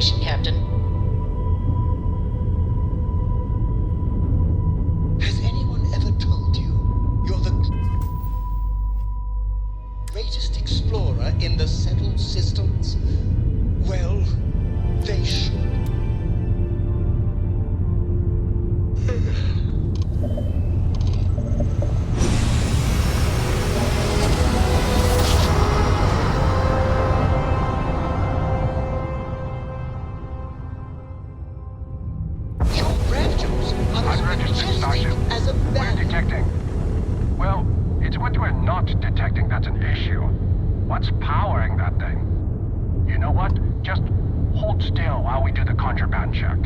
situation, Captain. Has anyone ever told you you're the greatest explorer in the settled systems? Well, they should. Your raptors are as Unregistered majestic Starship. as a We're bat. detecting. Well, it's what we're not detecting that's an issue. What's powering that thing? You know what? Just hold still while we do the contraband check.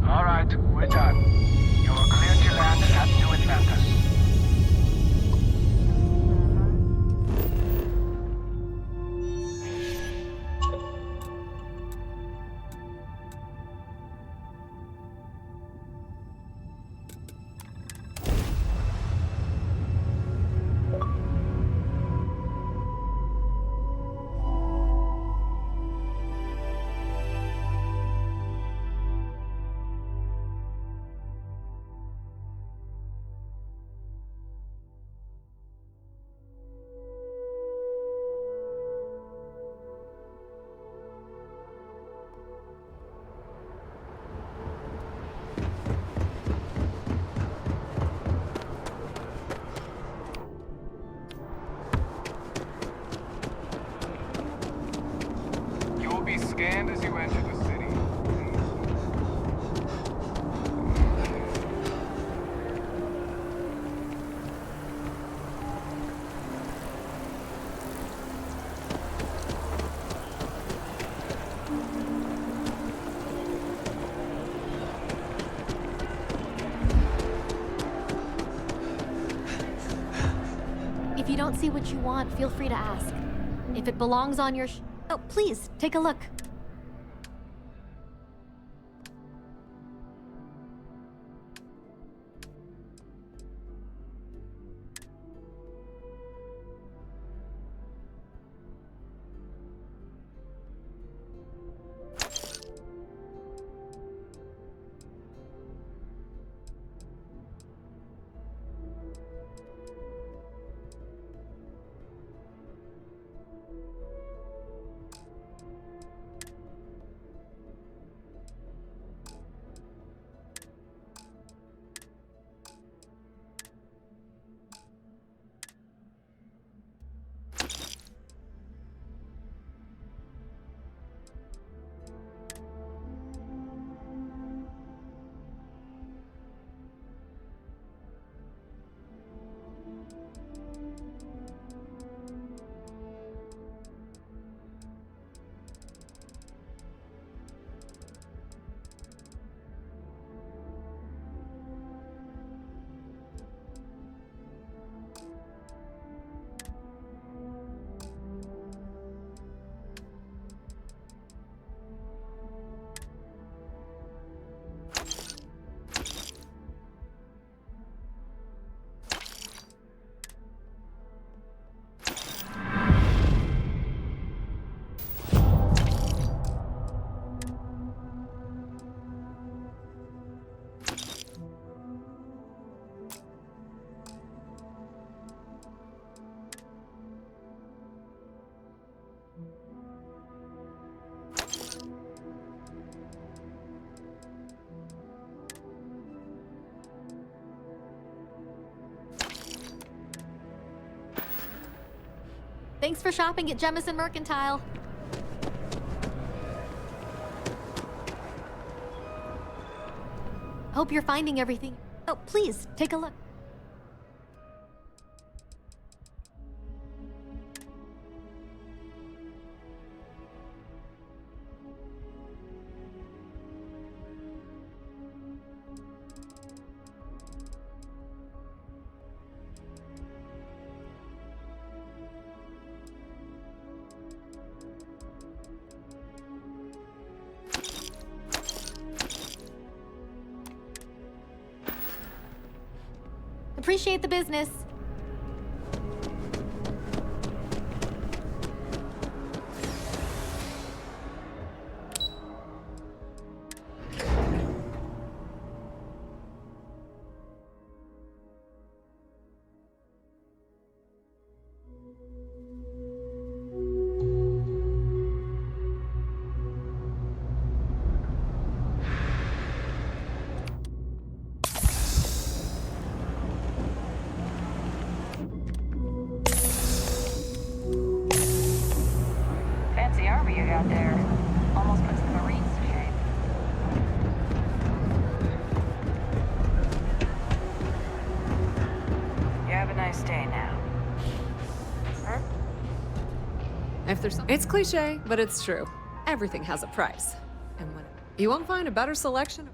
All right, we're done. You're cleared to land at New Atlantis. You will be scanned as you enter the city. If you don't see what you want, feel free to ask. If it belongs on your oh, please, take a look. Thanks for shopping at Jemison Mercantile. Hope you're finding everything. Oh, please, take a look. Appreciate the business. If there's it's cliche, but it's true. Everything has a price. And when you won't find a better selection.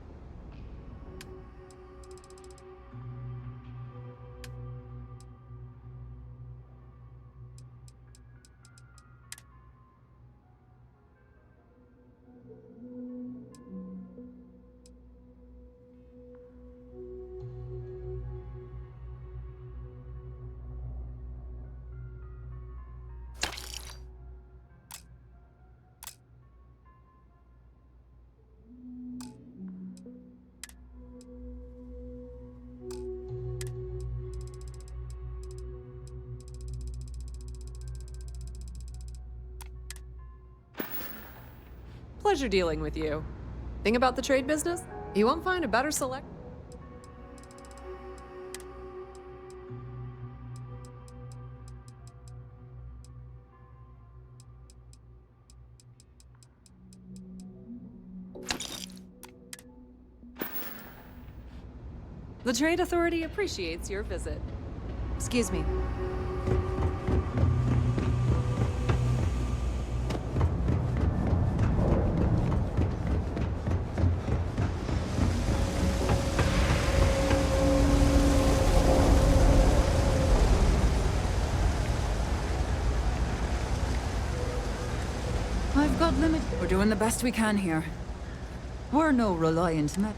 Pleasure dealing with you. Thing about the trade business? You won't find a better select. The Trade Authority appreciates your visit. Excuse me. I've got limit. We're doing the best we can here. We're no reliant met.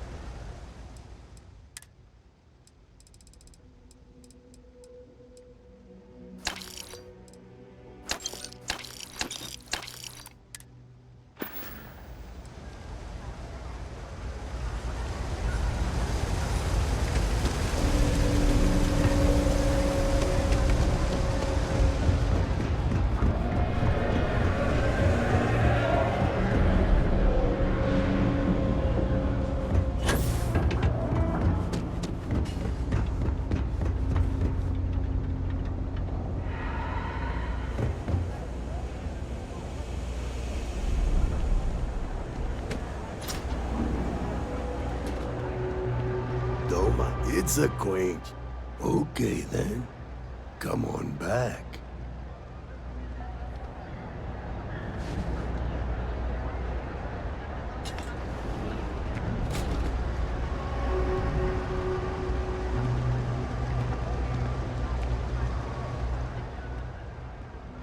It's a quaint. Okay then. Come on back.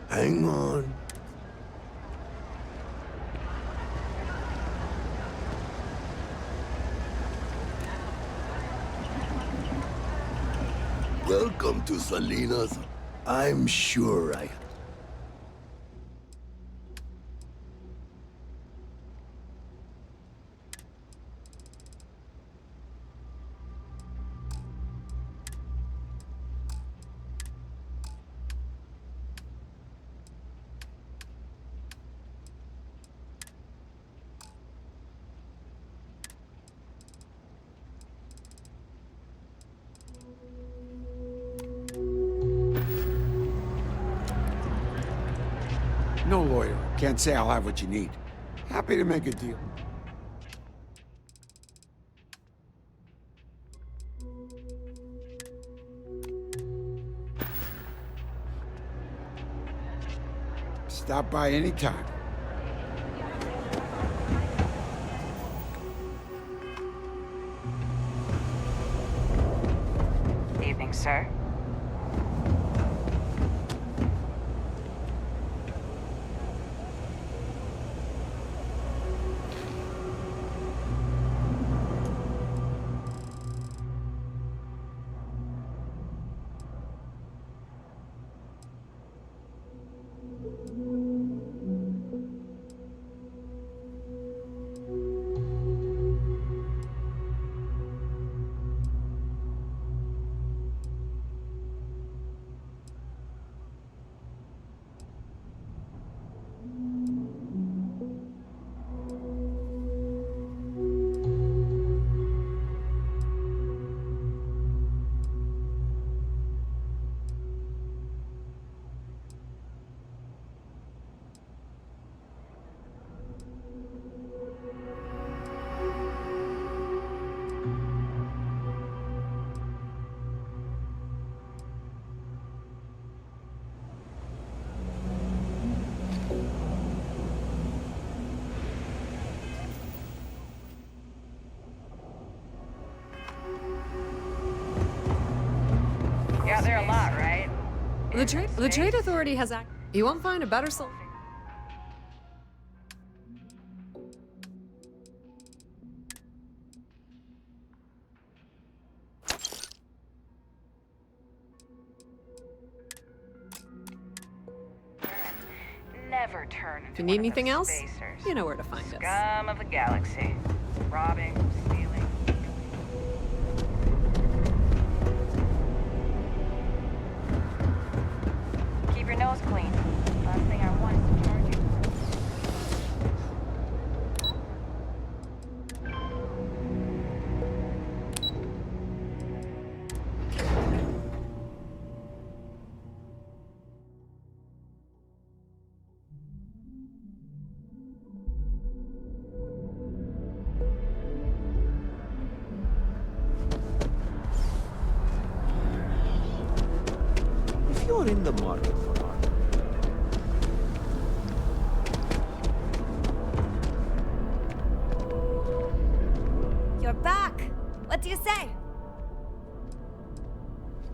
Hang on. Welcome to Salinas. I'm sure I... No lawyer. Can't say I'll have what you need. Happy to make a deal. Stop by anytime. Evening, sir. out there a lot, right? The trade authority has act. You won't find a better soul. Never turn into If you need one of anything those else, spacers. you know where to find us. Scum of the galaxy. Robbing, stealing. Keep your nose clean. Last thing I want is to charge you. If you're in the market for art, You're back. What do you say?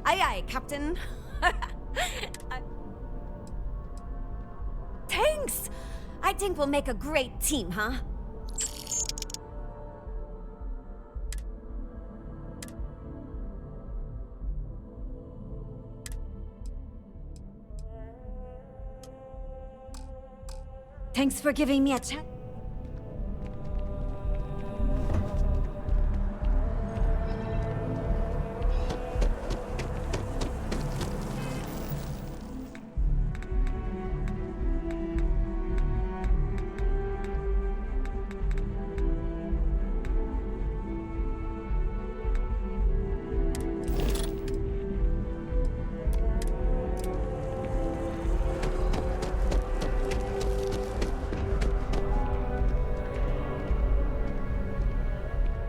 Aye, aye, Captain. Thanks. I think we'll make a great team, huh? Thanks for giving me a chance.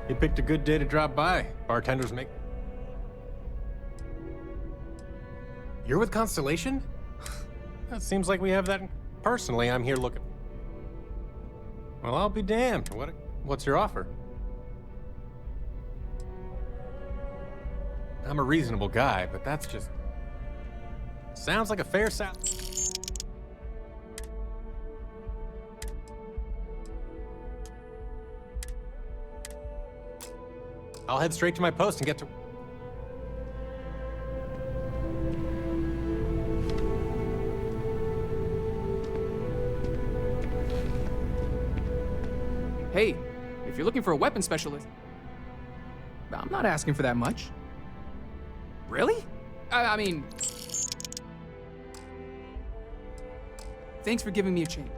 You picked a good day to drop by. Bartenders make... You're with Constellation? That seems like we have that... Personally, I'm here looking... Well, I'll be damned. What's your offer? I'm a reasonable guy, but that's just... Sounds like a fair salary. I'll head straight to my post and get to... Hey, if you're looking for a weapon specialist, I'm not asking for that much. Really? I mean... Thanks for giving me a chain.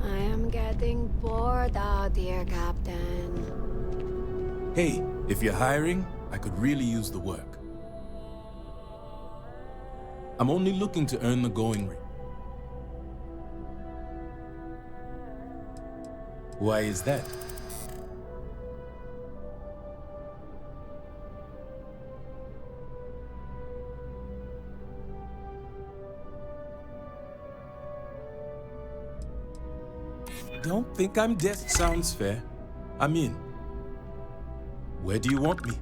I am getting bored out here, Captain. Hey, if you're hiring, I could really use the work. I'm only looking to earn the going rate. Why is that? Don't think I'm dead. Sounds fair. I'm in. Where do you want me?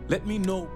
Let me know.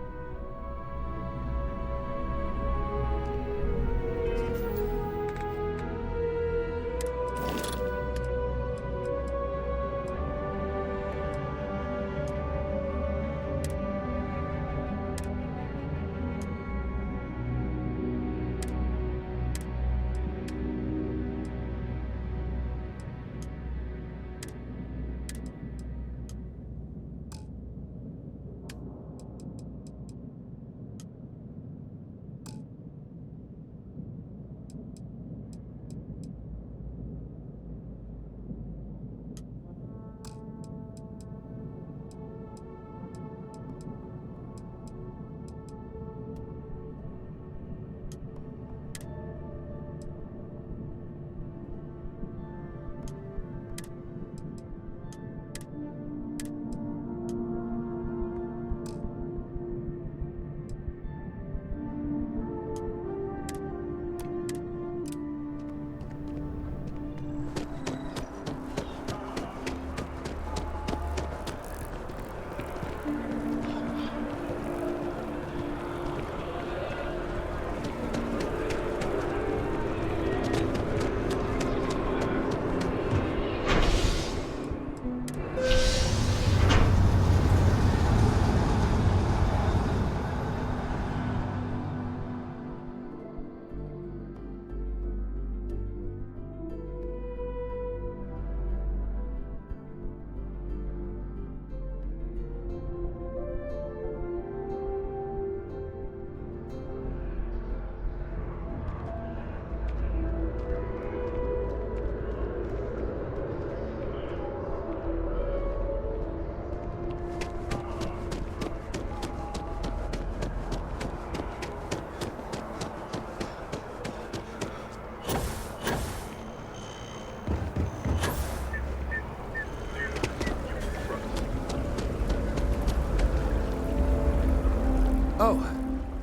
So,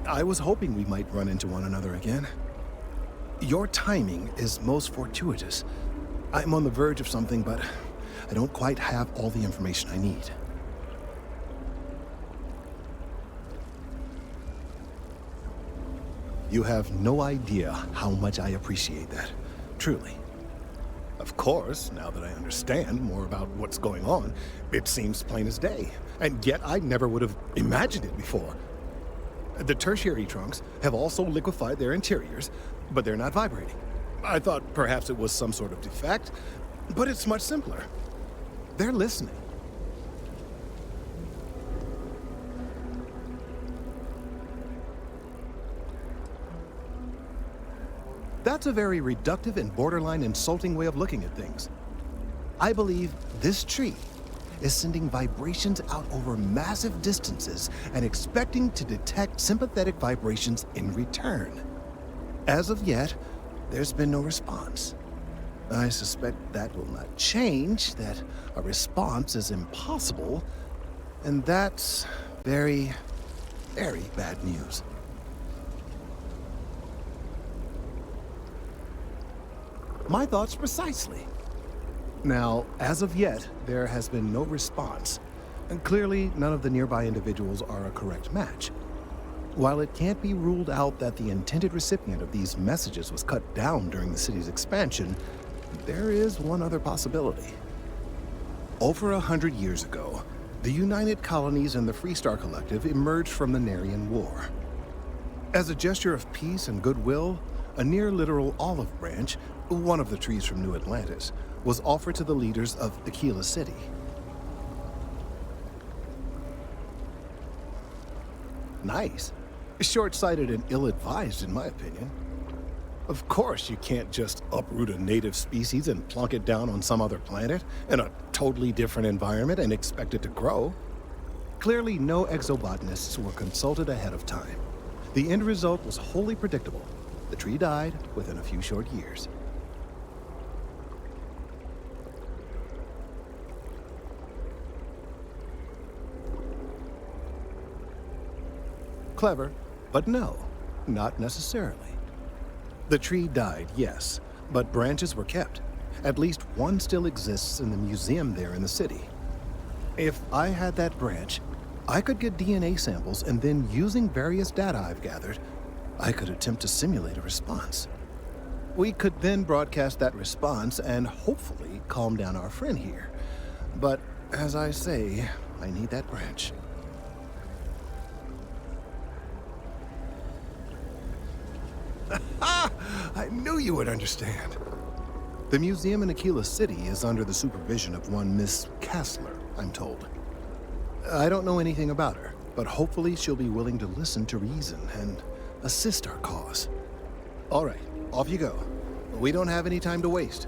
I was hoping we might run into one another again. Your timing is most fortuitous. I'm on the verge of something, but I don't quite have all the information I need. You have no idea how much I appreciate that. Truly. Of course, now that I understand more about what's going on, it seems plain as day. And yet I never would have imagined it before. The tertiary trunks have also liquefied their interiors, but they're not vibrating. I thought perhaps it was some sort of defect, but it's much simpler. They're listening. That's a very reductive and borderline insulting way of looking at things. I believe this tree is sending vibrations out over massive distances and expecting to detect sympathetic vibrations in return. As of yet, there's been no response. I suspect that will not change, that a response is impossible, and that's very, very bad news. My thoughts precisely. Now, as of yet, there has been no response, and clearly none of the nearby individuals are a correct match. While it can't be ruled out that the intended recipient of these messages was cut down during the city's expansion, there is one other possibility. Over 100 years ago, the United Colonies and the Freestar Collective emerged from the Narian War. As a gesture of peace and goodwill, a near-literal olive branch, one of the trees from New Atlantis, was offered to the leaders of Aquila City. Nice. Short-sighted and ill-advised, in my opinion. Of course, you can't just uproot a native species and plunk it down on some other planet in a totally different environment and expect it to grow. Clearly, no exobotanists were consulted ahead of time. The end result was wholly predictable. The tree died within a few short years. Clever, but no, not necessarily. The tree died, yes, but branches were kept. At least one still exists in the museum there in the city. If I had that branch, I could get DNA samples, and then using various data I've gathered, I could attempt to simulate a response. We could then broadcast that response and hopefully calm down our friend here. But as I say, I need that branch. I knew you would understand. The museum in Aquila City is under the supervision of one Miss Kassler, I'm told. I don't know anything about her, but hopefully she'll be willing to listen to reason and assist our cause. All right, off you go. We don't have any time to waste.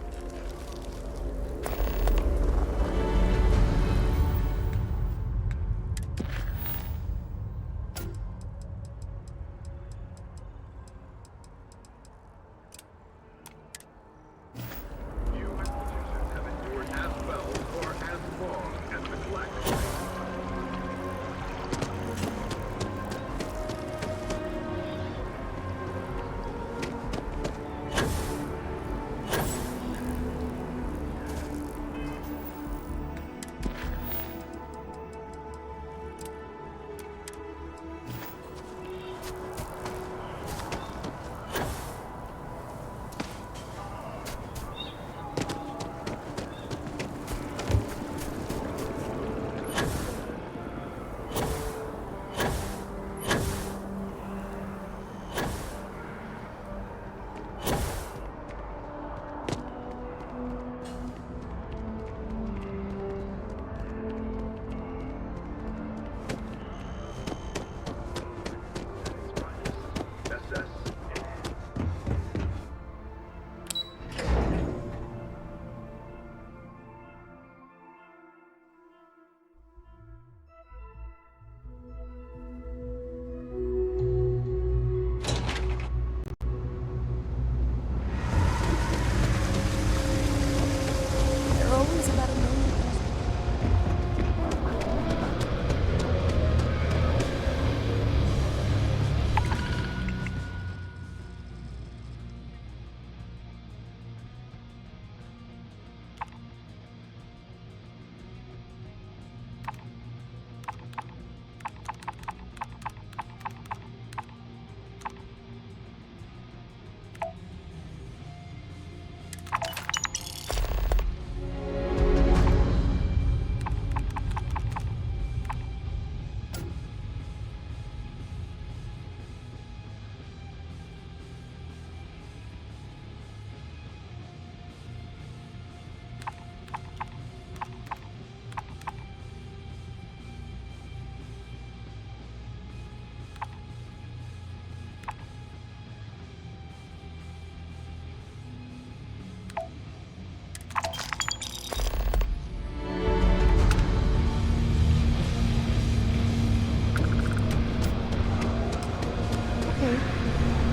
Hey.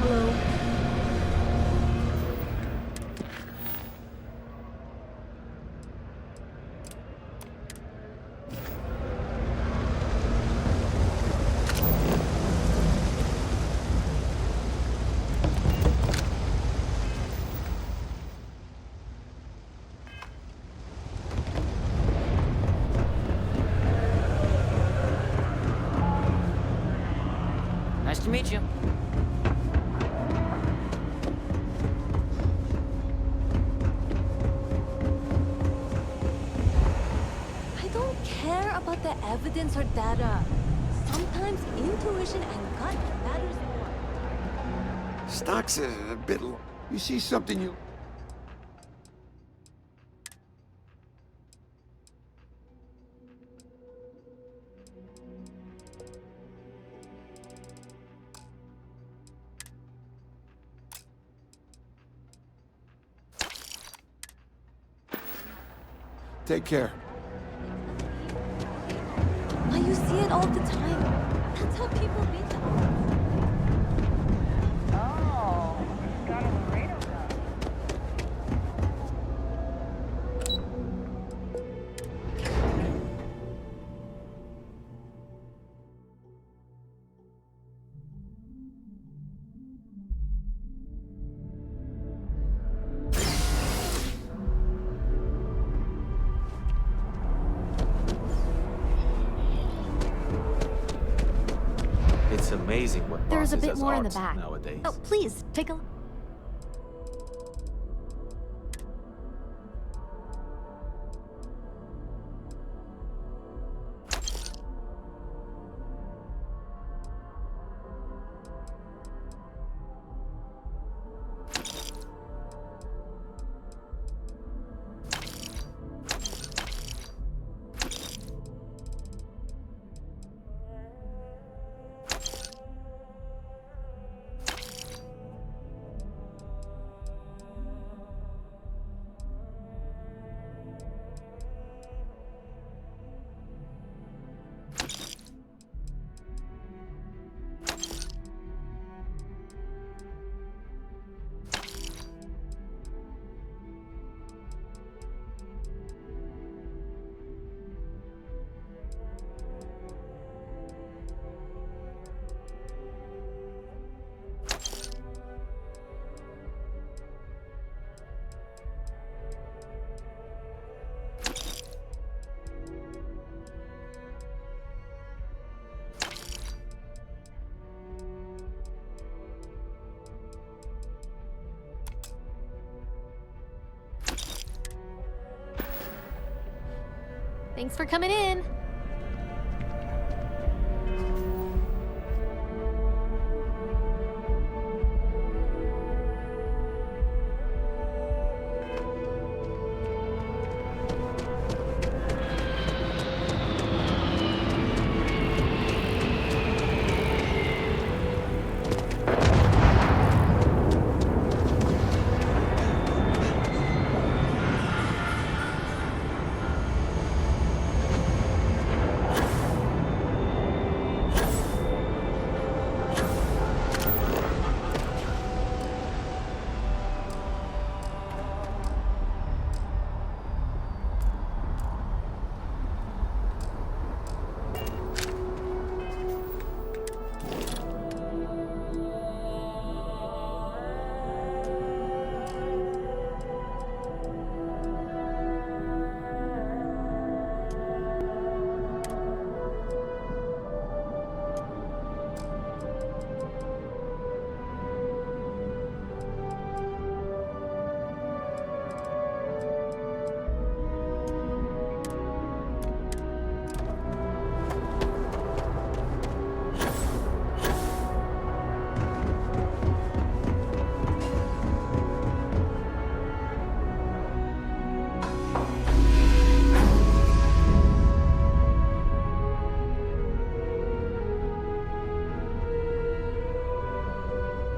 Hello. Nice to meet you. I don't care about the evidence or data. Sometimes intuition and gut matters more. Stock's a bit low. You see something you... Take care. Now you see it all the time. That's how people beat them. Oh, he's got a Laredo gun. It's amazing what There's a passes bit as more in the art back. nowadays. Oh, please, take a look. Thanks for coming in.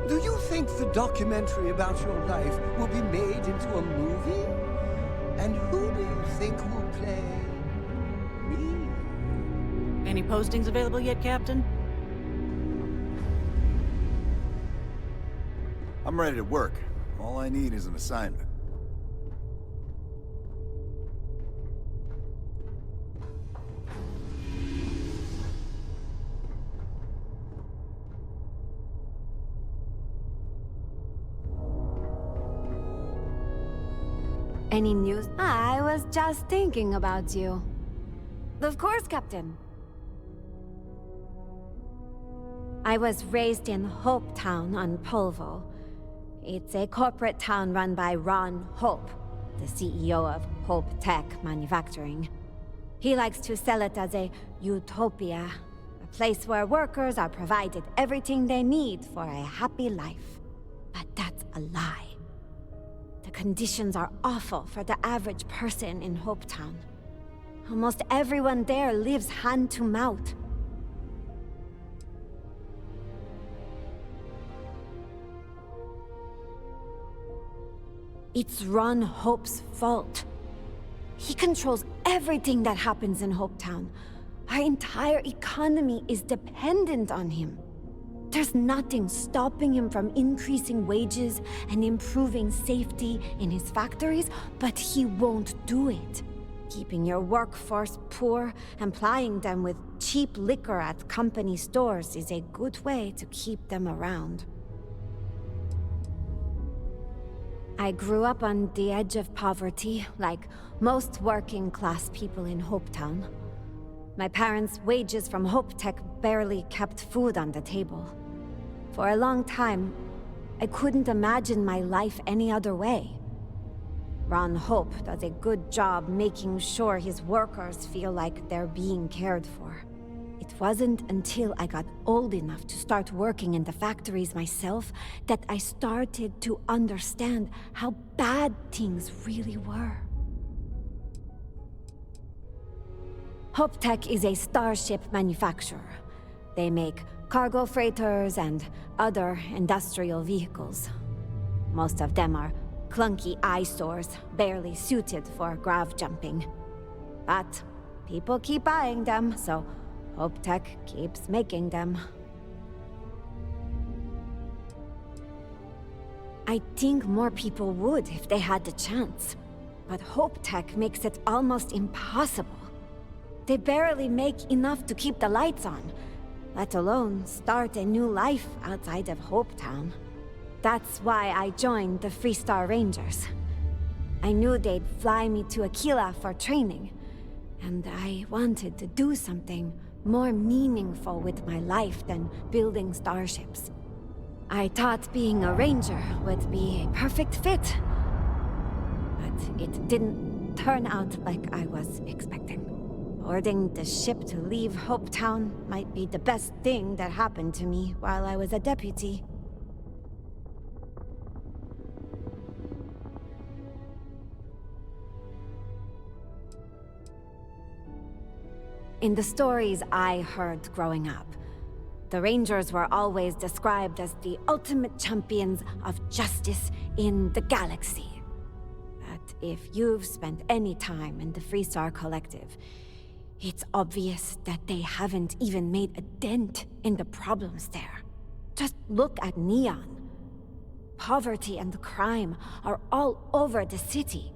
Do you think the documentary about your life will be made into a movie? And who do you think will play me? Any postings available yet, Captain? I'm ready to work. All I need is an assignment. Any news? I was just thinking about you. Of course, Captain. I was raised in Hope Town on Polvo. It's a corporate town run by Ron Hope, the CEO of Hope Tech Manufacturing. He likes to sell it as a utopia, a place where workers are provided everything they need for a happy life. But that's a lie. The conditions are awful for the average person in Hope Town. Almost everyone there lives hand to mouth. It's Ron Hope's fault. He controls everything that happens in Hope Town. Our entire economy is dependent on him. There's nothing stopping him from increasing wages and improving safety in his factories, but he won't do it. Keeping your workforce poor and plying them with cheap liquor at company stores is a good way to keep them around. I grew up on the edge of poverty, like most working-class people in Hope Town. My parents' wages from Hope Tech barely kept food on the table. For a long time, I couldn't imagine my life any other way. Ron Hope does a good job making sure his workers feel like they're being cared for. It wasn't until I got old enough to start working in the factories myself that I started to understand how bad things really were. Hope Tech is a starship manufacturer. They make cargo freighters and other industrial vehicles. Most of them are clunky eyesores, barely suited for grav jumping. But people keep buying them, so Hope Tech keeps making them. I think more people would if they had the chance. But Hope Tech makes it almost impossible. They barely make enough to keep the lights on, let alone start a new life outside of Hope Town. That's why I joined the Freestar Rangers. I knew they'd fly me to Aquila for training, and I wanted to do something more meaningful with my life than building starships. I thought being a ranger would be a perfect fit, but it didn't turn out like I was expecting. Boarding the ship to leave Hope Town might be the best thing that happened to me while I was a deputy. In the stories I heard growing up, the Rangers were always described as the ultimate champions of justice in the galaxy. But if you've spent any time in the Freestar Collective, it's obvious that they haven't even made a dent in the problems there. Just look at Neon. Poverty and crime are all over the city,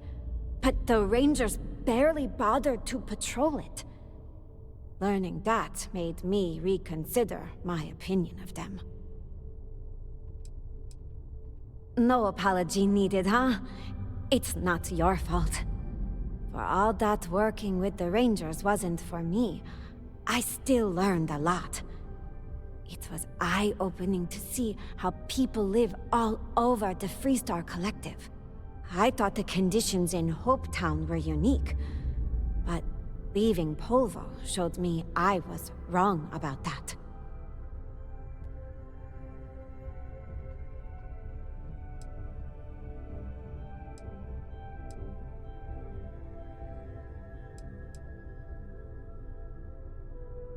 but the Rangers barely bothered to patrol it. Learning that made me reconsider my opinion of them. No apology needed, huh? It's not your fault. For all that working with the Rangers wasn't for me, I still learned a lot. It was eye-opening to see how people live all over the Freestar Collective. I thought the conditions in Hope Town were unique, but leaving Polvo showed me I was wrong about that.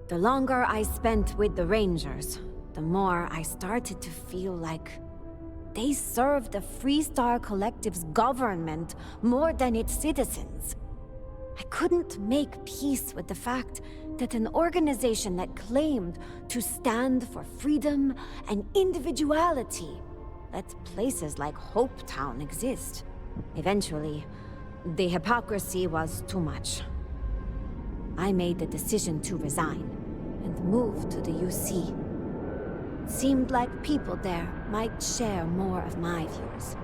The longer I spent with the Rangers, the more I started to feel like they serve the Freestar Collective's government more than its citizens. I couldn't make peace with the fact that an organization that claimed to stand for freedom and individuality, let places like Hopetown exist. Eventually, the hypocrisy was too much. I made the decision to resign and move to the UC. It seemed like people there might share more of my views.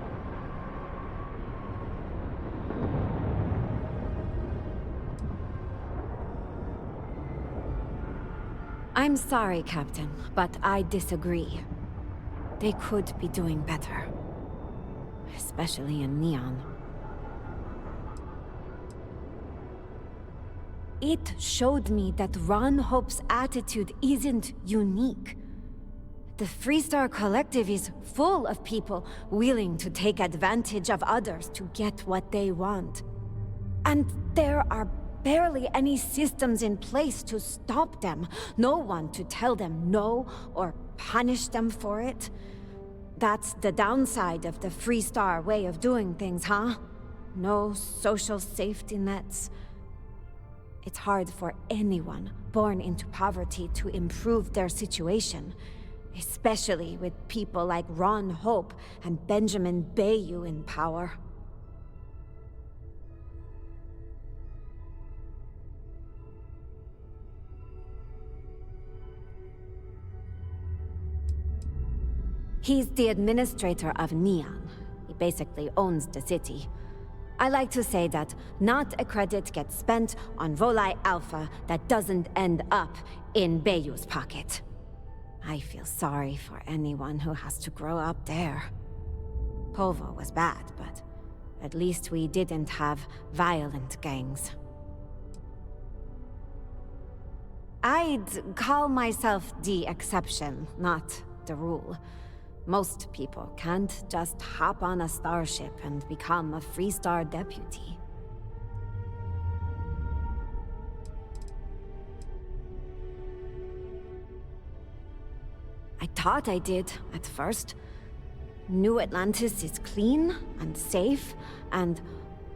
I'm sorry, Captain, but I disagree. They could be doing better. Especially in Neon. It showed me that Ron Hope's attitude isn't unique. The Freestar Collective is full of people willing to take advantage of others to get what they want. And there are barely any systems in place to stop them. No one to tell them no or punish them for it. That's the downside of the Freestar way of doing things, huh? No social safety nets. It's hard for anyone born into poverty to improve their situation, especially with people like Ron Hope and Benjamin Bayou in power. He's the administrator of Neon. He basically owns the city. I like to say that not a credit gets spent on Volii Alpha that doesn't end up in Bayou's pocket. I feel sorry for anyone who has to grow up there. Povo was bad, but at least we didn't have violent gangs. I'd call myself the exception, not the rule. Most people can't just hop on a starship and become a Freestar deputy. I thought I did at first. New Atlantis is clean and safe, and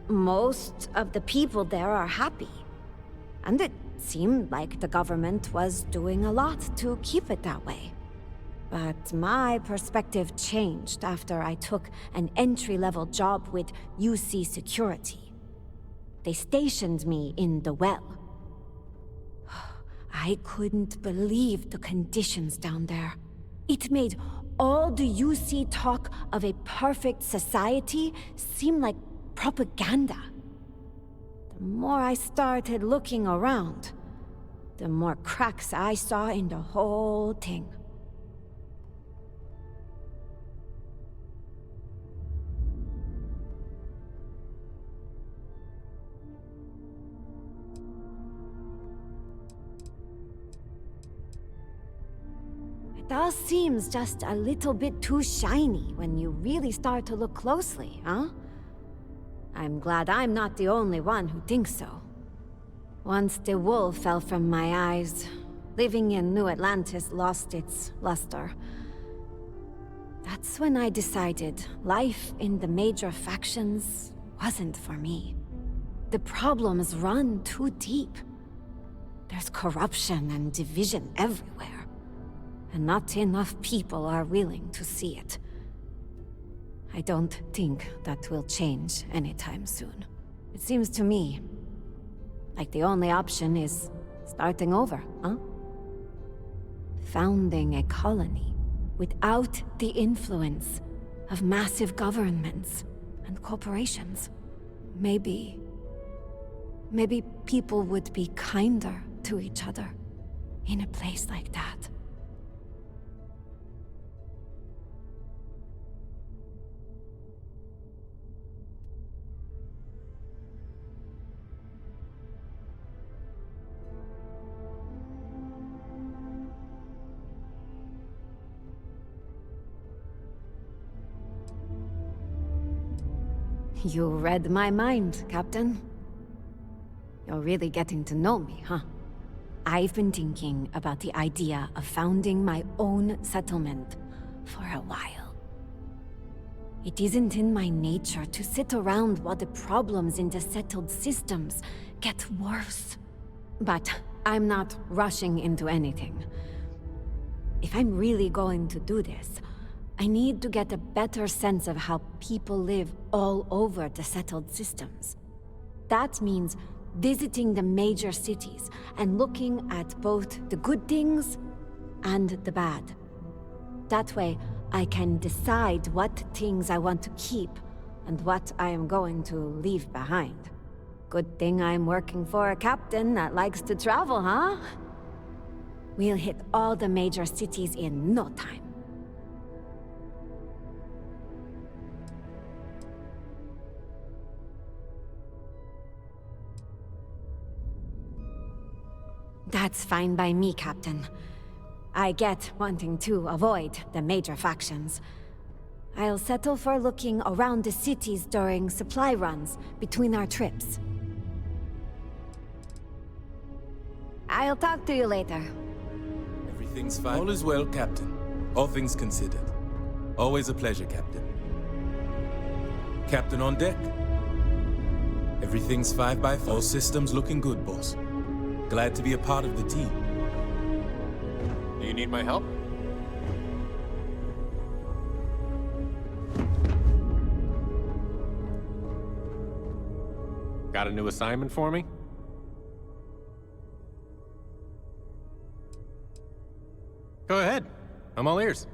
most of the people there are happy. And it seemed like the government was doing a lot to keep it that way. But my perspective changed after I took an entry-level job with UC Security. They stationed me in the well. I couldn't believe the conditions down there. It made all the UC talk of a perfect society seem like propaganda. The more I started looking around, the more cracks I saw in the whole thing. It all seems just a little bit too shiny when you really start to look closely, huh? I'm glad I'm not the only one who thinks so. Once the wool fell from my eyes, living in New Atlantis lost its luster. That's when I decided life in the major factions wasn't for me. The problems run too deep. There's corruption and division everywhere. And not enough people are willing to see it. I don't think that will change anytime soon. It seems to me like the only option is starting over, huh? Founding a colony without the influence of massive governments and corporations. Maybe people would be kinder to each other in a place like that. You read my mind, Captain. You're really getting to know me, huh? I've been thinking about the idea of founding my own settlement for a while. It isn't in my nature to sit around while the problems in the settled systems get worse. But I'm not rushing into anything. If I'm really going to do this, I need to get a better sense of how people live all over the settled systems. That means visiting the major cities and looking at both the good things and the bad. That way, I can decide what things I want to keep and what I am going to leave behind. Good thing I'm working for a captain that likes to travel, huh? We'll hit all the major cities in no time. That's fine by me, Captain. I get wanting to avoid the major factions. I'll settle for looking around the cities during supply runs between our trips. I'll talk to you later. Everything's fine. All is well, Captain. All things considered. Always a pleasure, Captain. Captain on deck. Everything's 5 by 5. All systems looking good, boss. Glad to be a part of the team. Do you need my help? Got a new assignment for me? Go ahead. I'm all ears.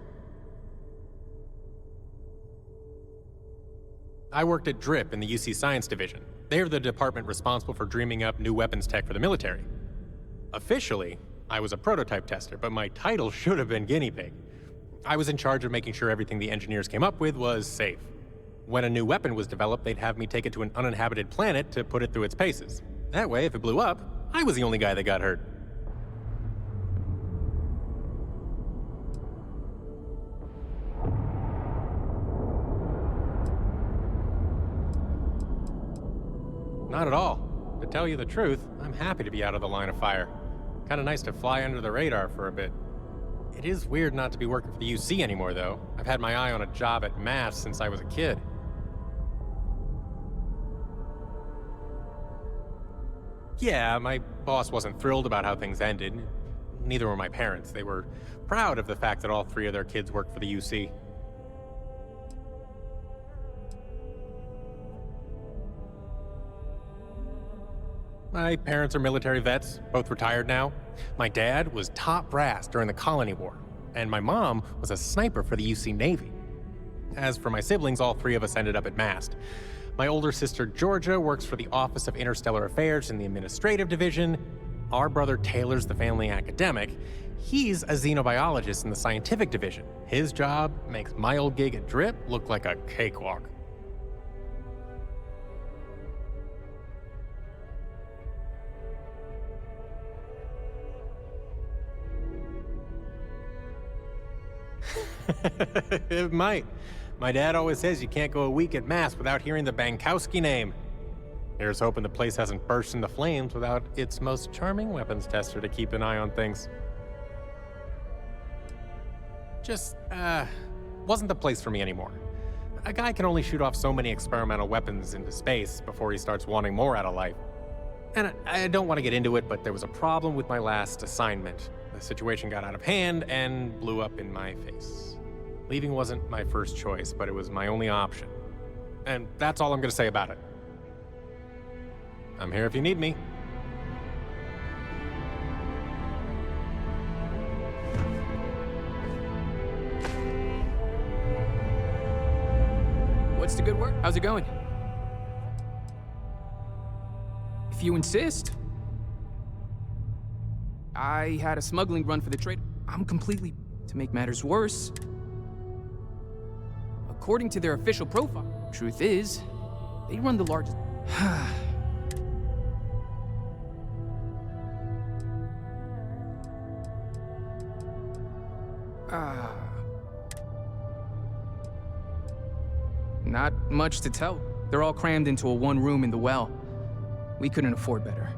I worked at DRIP in the UC Science Division. They're the department responsible for dreaming up new weapons tech for the military. Officially, I was a prototype tester, but my title should have been guinea pig. I was in charge of making sure everything the engineers came up with was safe. When a new weapon was developed, they'd have me take it to an uninhabited planet to put it through its paces. That way, if it blew up, I was the only guy that got hurt. Not at all. To tell you the truth, I'm happy to be out of the line of fire. Kinda nice to fly under the radar for a bit. It is weird not to be working for the UC anymore, though. I've had my eye on a job at MAS since I was a kid. Yeah, my boss wasn't thrilled about how things ended. Neither were my parents. They were proud of the fact that all 3 of their kids worked for the UC. My parents are military vets, both retired now. My dad was top brass during the Colony War, and my mom was a sniper for the UC Navy. As for my siblings, all 3 of us ended up at MAST. My older sister Georgia works for the Office of Interstellar Affairs in the Administrative Division. Our brother Taylor's the family academic. He's a xenobiologist in the Scientific Division. His job makes my old gig at DRIP look like a cakewalk. It might. My dad always says you can't go a week at MAST without hearing the Bankowski name. Here's hoping the place hasn't burst into flames without its most charming weapons tester to keep an eye on things. Just, wasn't the place for me anymore. A guy can only shoot off so many experimental weapons into space before he starts wanting more out of life. And I don't want to get into it, but there was a problem with my last assignment. The situation got out of hand and blew up in my face. Leaving wasn't my first choice, but it was my only option. And that's all I'm going to say about it. I'm here if you need me. What's the good work? How's it going? If you insist. I had a smuggling run for the trade. I'm completely... To make matters worse, according to their official profile, truth is, they run the largest... Not much to tell. They're all crammed into a one room in the well. We couldn't afford better.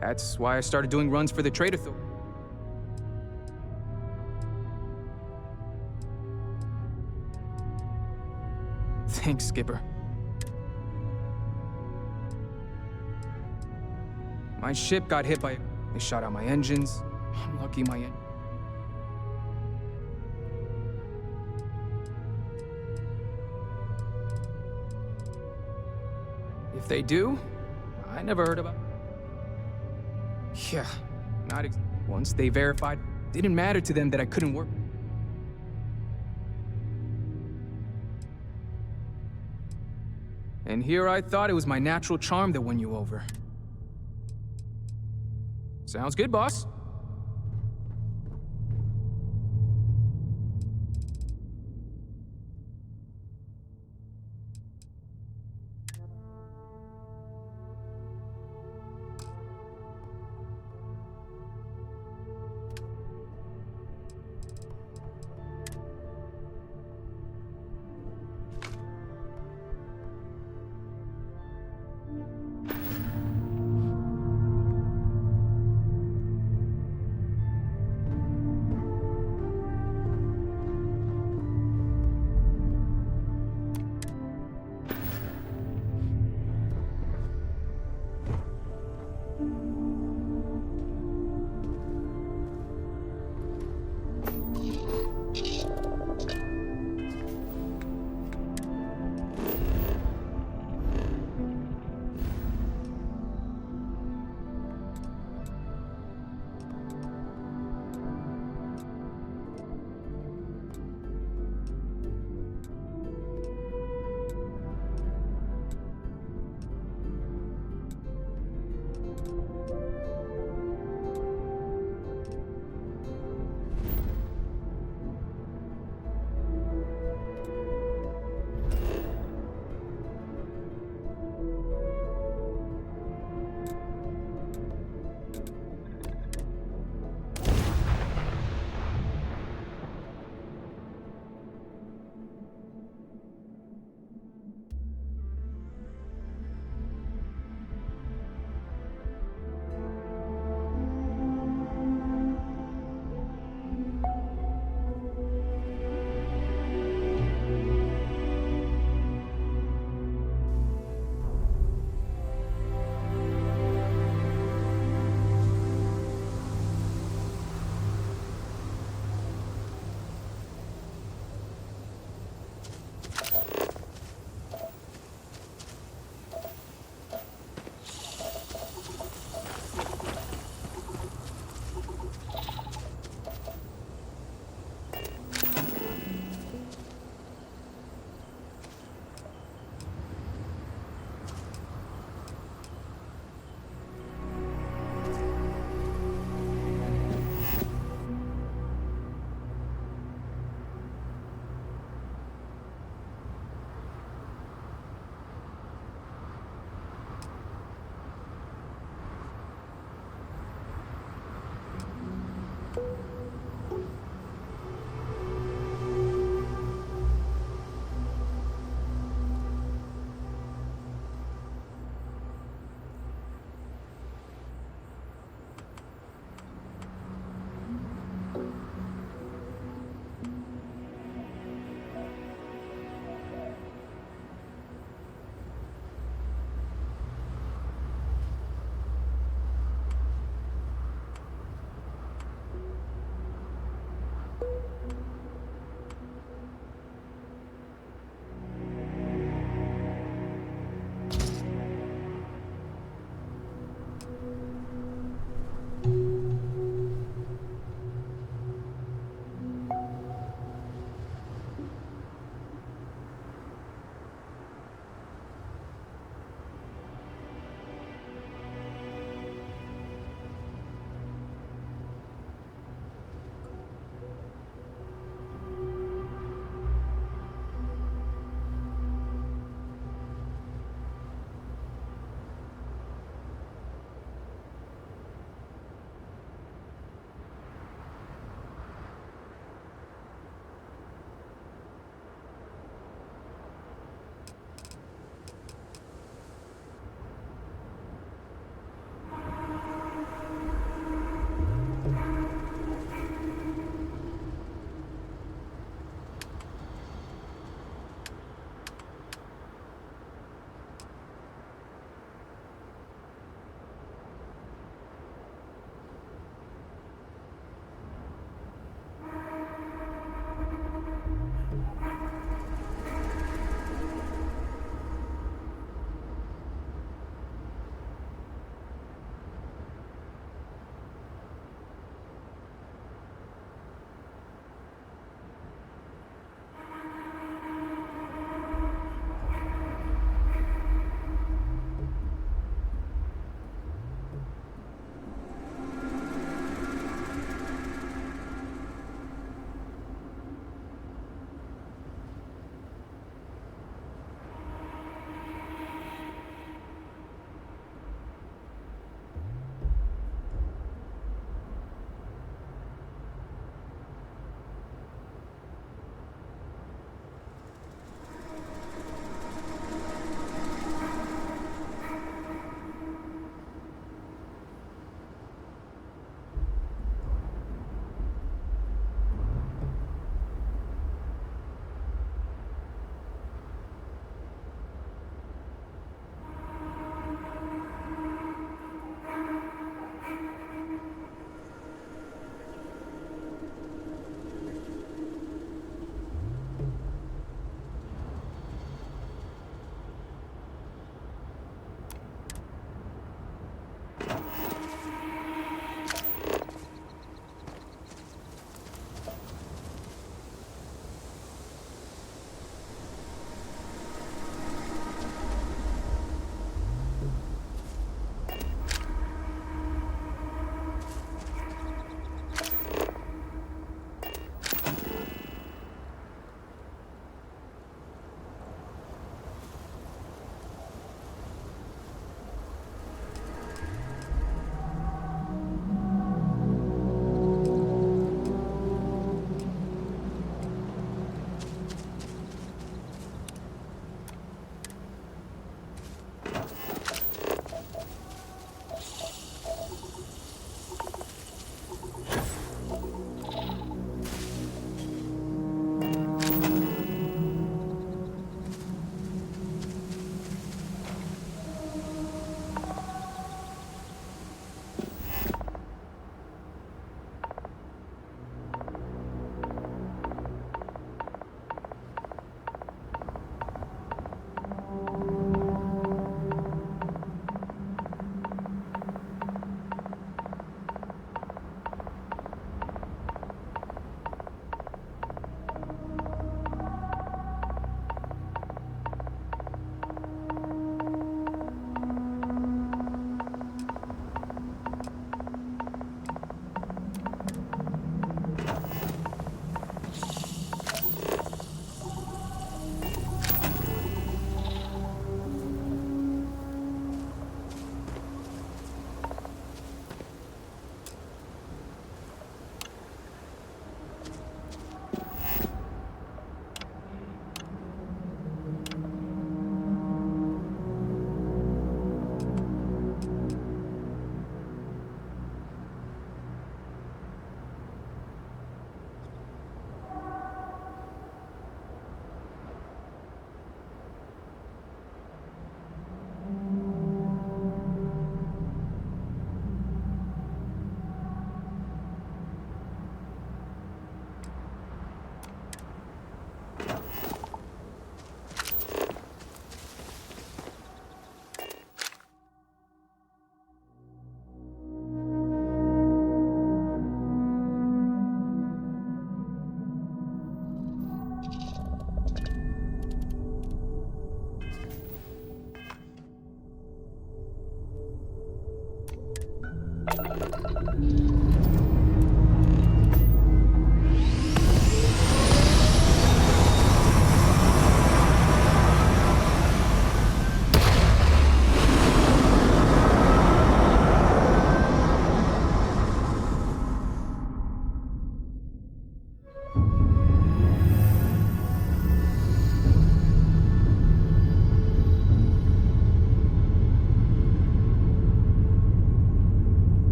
That's why I started doing runs for the Trade Authority. Thanks, Skipper. My ship got hit by... They shot out my engines. I'm lucky my... If they do, I never heard about. Yeah, once they verified, didn't matter to them that I couldn't work. And here I thought it was my natural charm that won you over. Sounds good, boss.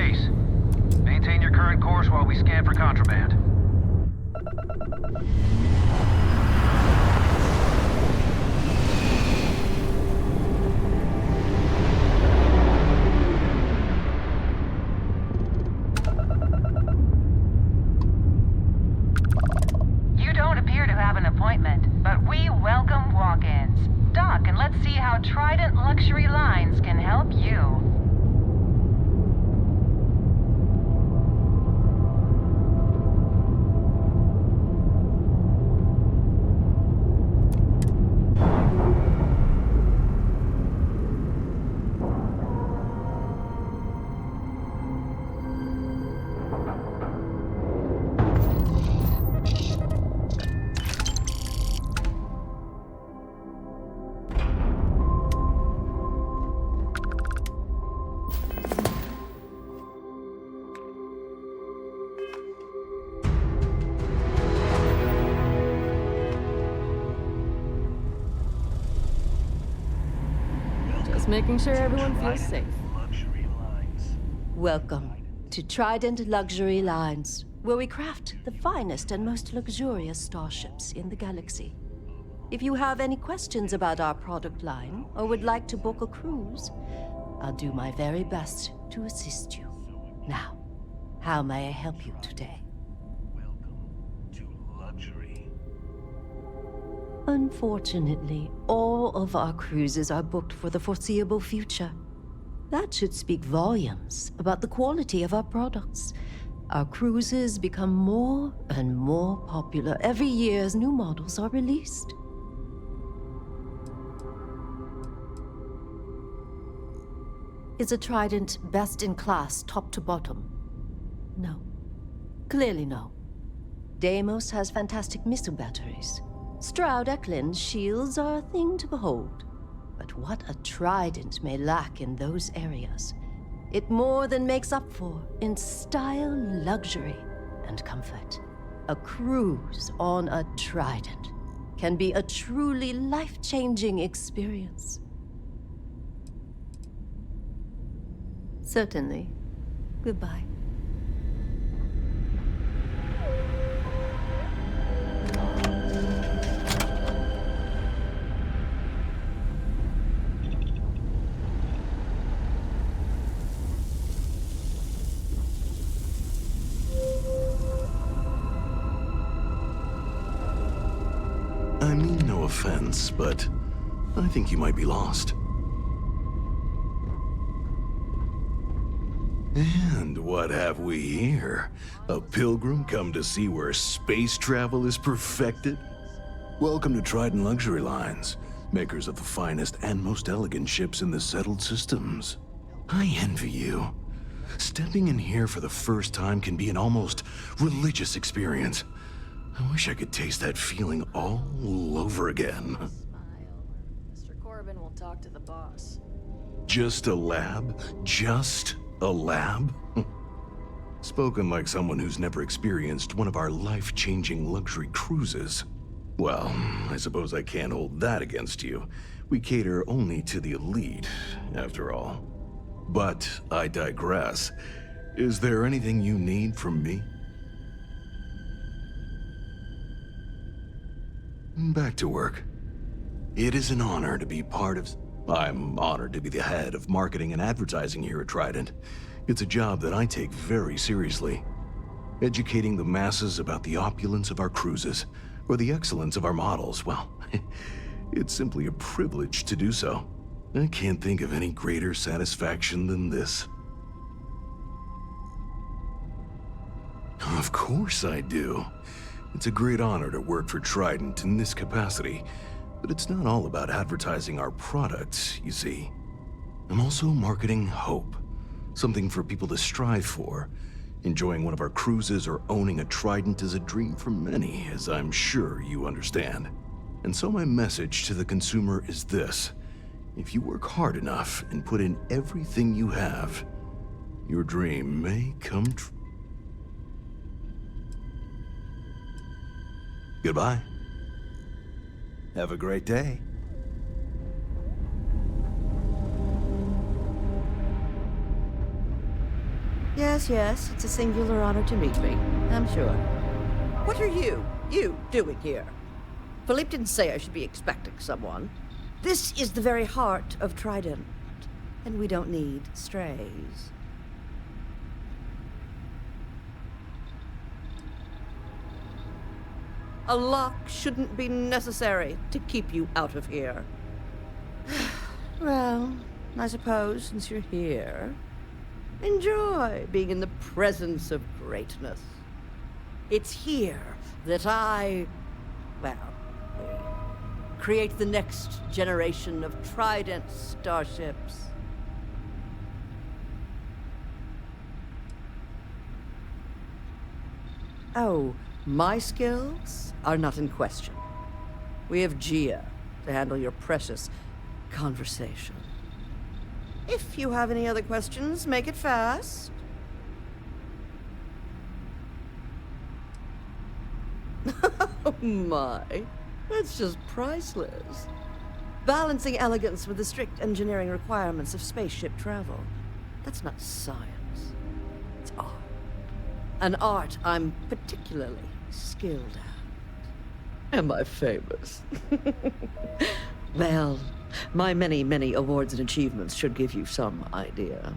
case. Maintain your current course while we scan for contraband. You don't appear to have an appointment, but we welcome walk-ins. Dock and let's see how Trident Luxury Lines can help you. Just making sure everyone feels safe. Welcome to Trident Luxury Lines, where we craft the finest and most luxurious starships in the galaxy. If you have any questions about our product line or would like to book a cruise, I'll do my very best to assist you. Now, how may I help you today? Unfortunately, all of our cruises are booked for the foreseeable future. That should speak volumes about the quality of our products. Our cruises become more and more popular every year as new models are released. Is a Trident best in class, top to bottom? No. Clearly no. Deimos has fantastic missile batteries. Stroud Eklund's shields are a thing to behold. But what a Trident may lack in those areas, it more than makes up for in style, luxury, and comfort. A cruise on a Trident can be a truly life-changing experience. Certainly. Goodbye. I mean no offense, but I think you might be lost. And what have we here? A pilgrim come to see where space travel is perfected? Welcome to Trident Luxury Lines, makers of the finest and most elegant ships in the settled systems. I envy you. Stepping in here for the first time can be an almost religious experience. I wish I could taste that feeling all over again. Mr. Corbin will talk to the boss. Just a lab? Just a lab? Spoken like someone who's never experienced one of our life-changing luxury cruises. Well, I suppose I can't hold that against you. We cater only to the elite, after all. But I digress. Is there anything you need from me? Back to work. It is an honor to be part of... I'm honored to be the head of marketing and advertising here at Trident. It's a job that I take very seriously. Educating the masses about the opulence of our cruises, or the excellence of our models, well, it's simply a privilege to do so. I can't think of any greater satisfaction than this. Of course I do. It's a great honor to work for Trident in this capacity, but it's not all about advertising our products, you see. I'm also marketing hope, something for people to strive for. Enjoying one of our cruises or owning a Trident is a dream for many, as I'm sure you understand. And so my message to the consumer is this. If you work hard enough and put in everything you have, your dream may come true. Goodbye. Have a great day. Yes, yes, it's a singular honor to meet me, I'm sure. What are you doing here? Philippe didn't say I should be expecting someone. This is the very heart of Trident, and we don't need strays. A lock shouldn't be necessary to keep you out of here. Well, I suppose since you're here, enjoy being in the presence of greatness. It's here that create the next generation of Trident starships. Oh, my skills are not in question. We have Gia to handle your precious conversation. If you have any other questions, make it fast. Oh my, that's just priceless. Balancing elegance with the strict engineering requirements of spaceship travel. That's not science. It's art. An art I'm particularly skilled at. Am I famous? Well, my many, many awards and achievements should give you some idea.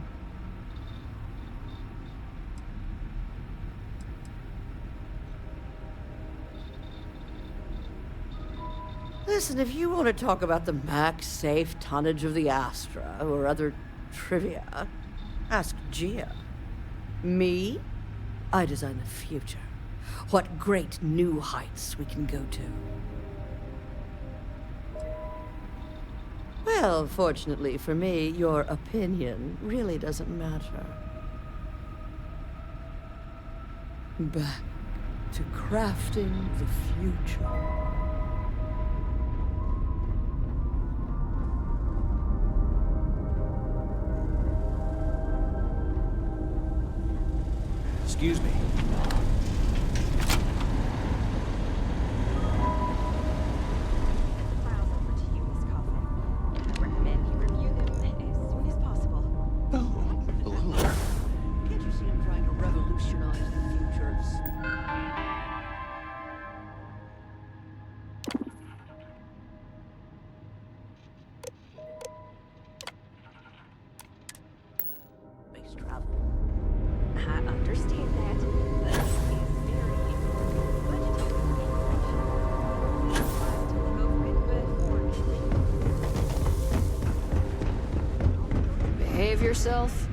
Listen, if you want to talk about the max safe tonnage of the Astra or other trivia, ask Gia. Me? I design the future. What great new heights we can go to. Well, fortunately for me, your opinion really doesn't matter. Back to crafting the future. Excuse me. Behave yourself.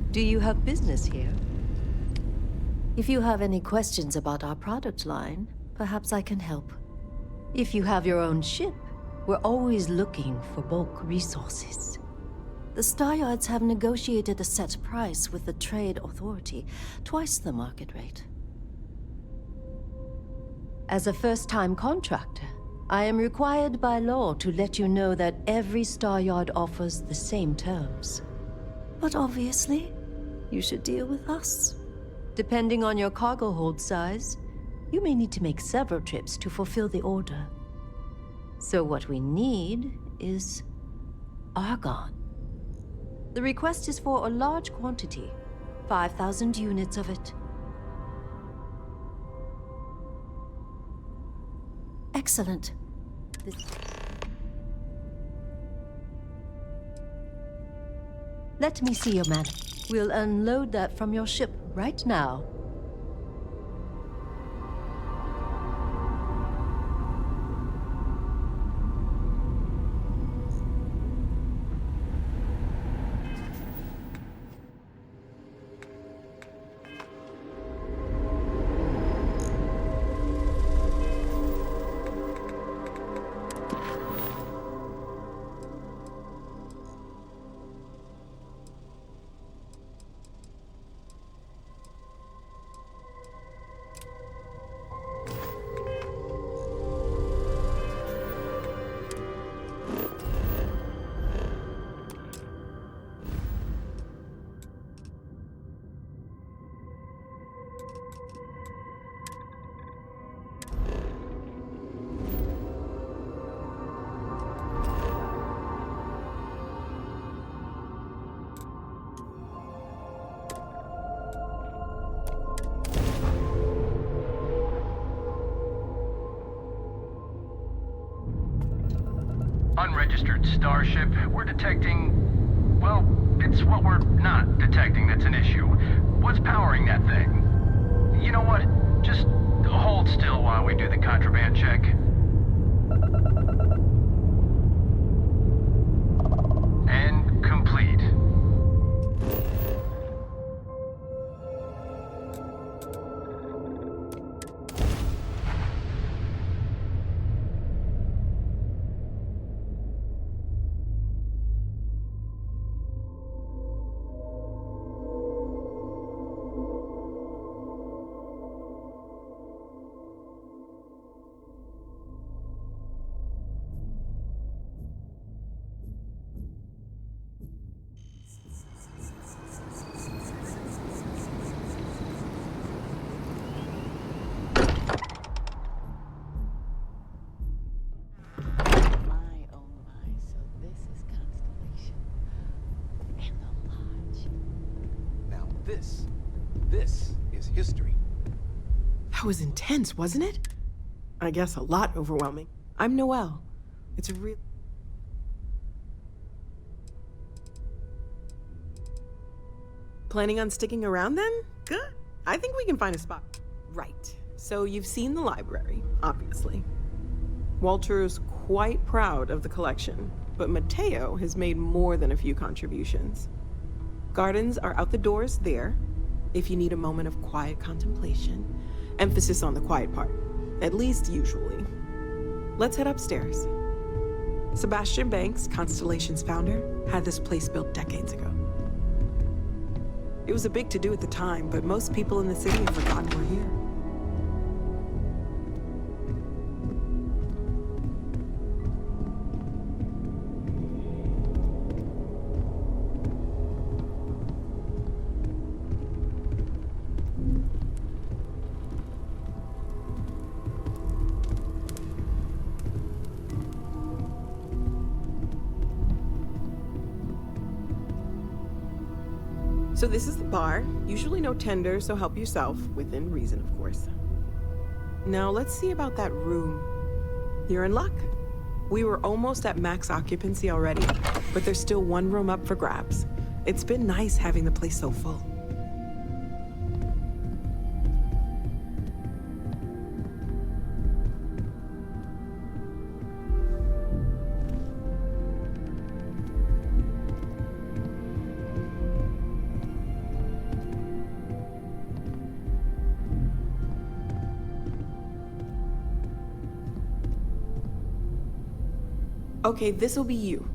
Do you have business here? If you have any questions about our product line, perhaps I can help. If you have your own ship, we're always looking for bulk resources. The Star Yards have negotiated a set price with the Trade Authority, twice the market rate. As a first-time contractor, I am required by law to let you know that every Star Yard offers the same terms. But obviously, you should deal with us. Depending on your cargo hold size, you may need to make several trips to fulfill the order. So what we need is argon. The request is for a large quantity, 5,000 units of it. Excellent. Let me see your man. We'll unload that from your ship right now. Unregistered starship. We're detecting... Well, it's what we're not detecting that's an issue. What's powering that thing? You know what? Just hold still while we do the contraband check. And complete. This is history. That was intense, wasn't it? I guess a lot overwhelming. I'm Noelle. It's a real... Planning on sticking around then? Good. I think we can find a spot. Right. So you've seen the library, obviously. Walter's quite proud of the collection, but Mateo has made more than a few contributions. Gardens are out the doors there, if you need a moment of quiet contemplation. Emphasis on the quiet part, at least usually. Let's head upstairs. Sebastian Banks, Constellation's founder, had this place built decades ago. It was a big to-do at the time, but most people in the city have forgotten we're here. So this is the bar. Usually no tender, so help yourself, within reason, of course. Now let's see about that room. You're in luck. We were almost at max occupancy already, but there's still one room up for grabs. It's been nice having the place so full. Okay, this'll be you.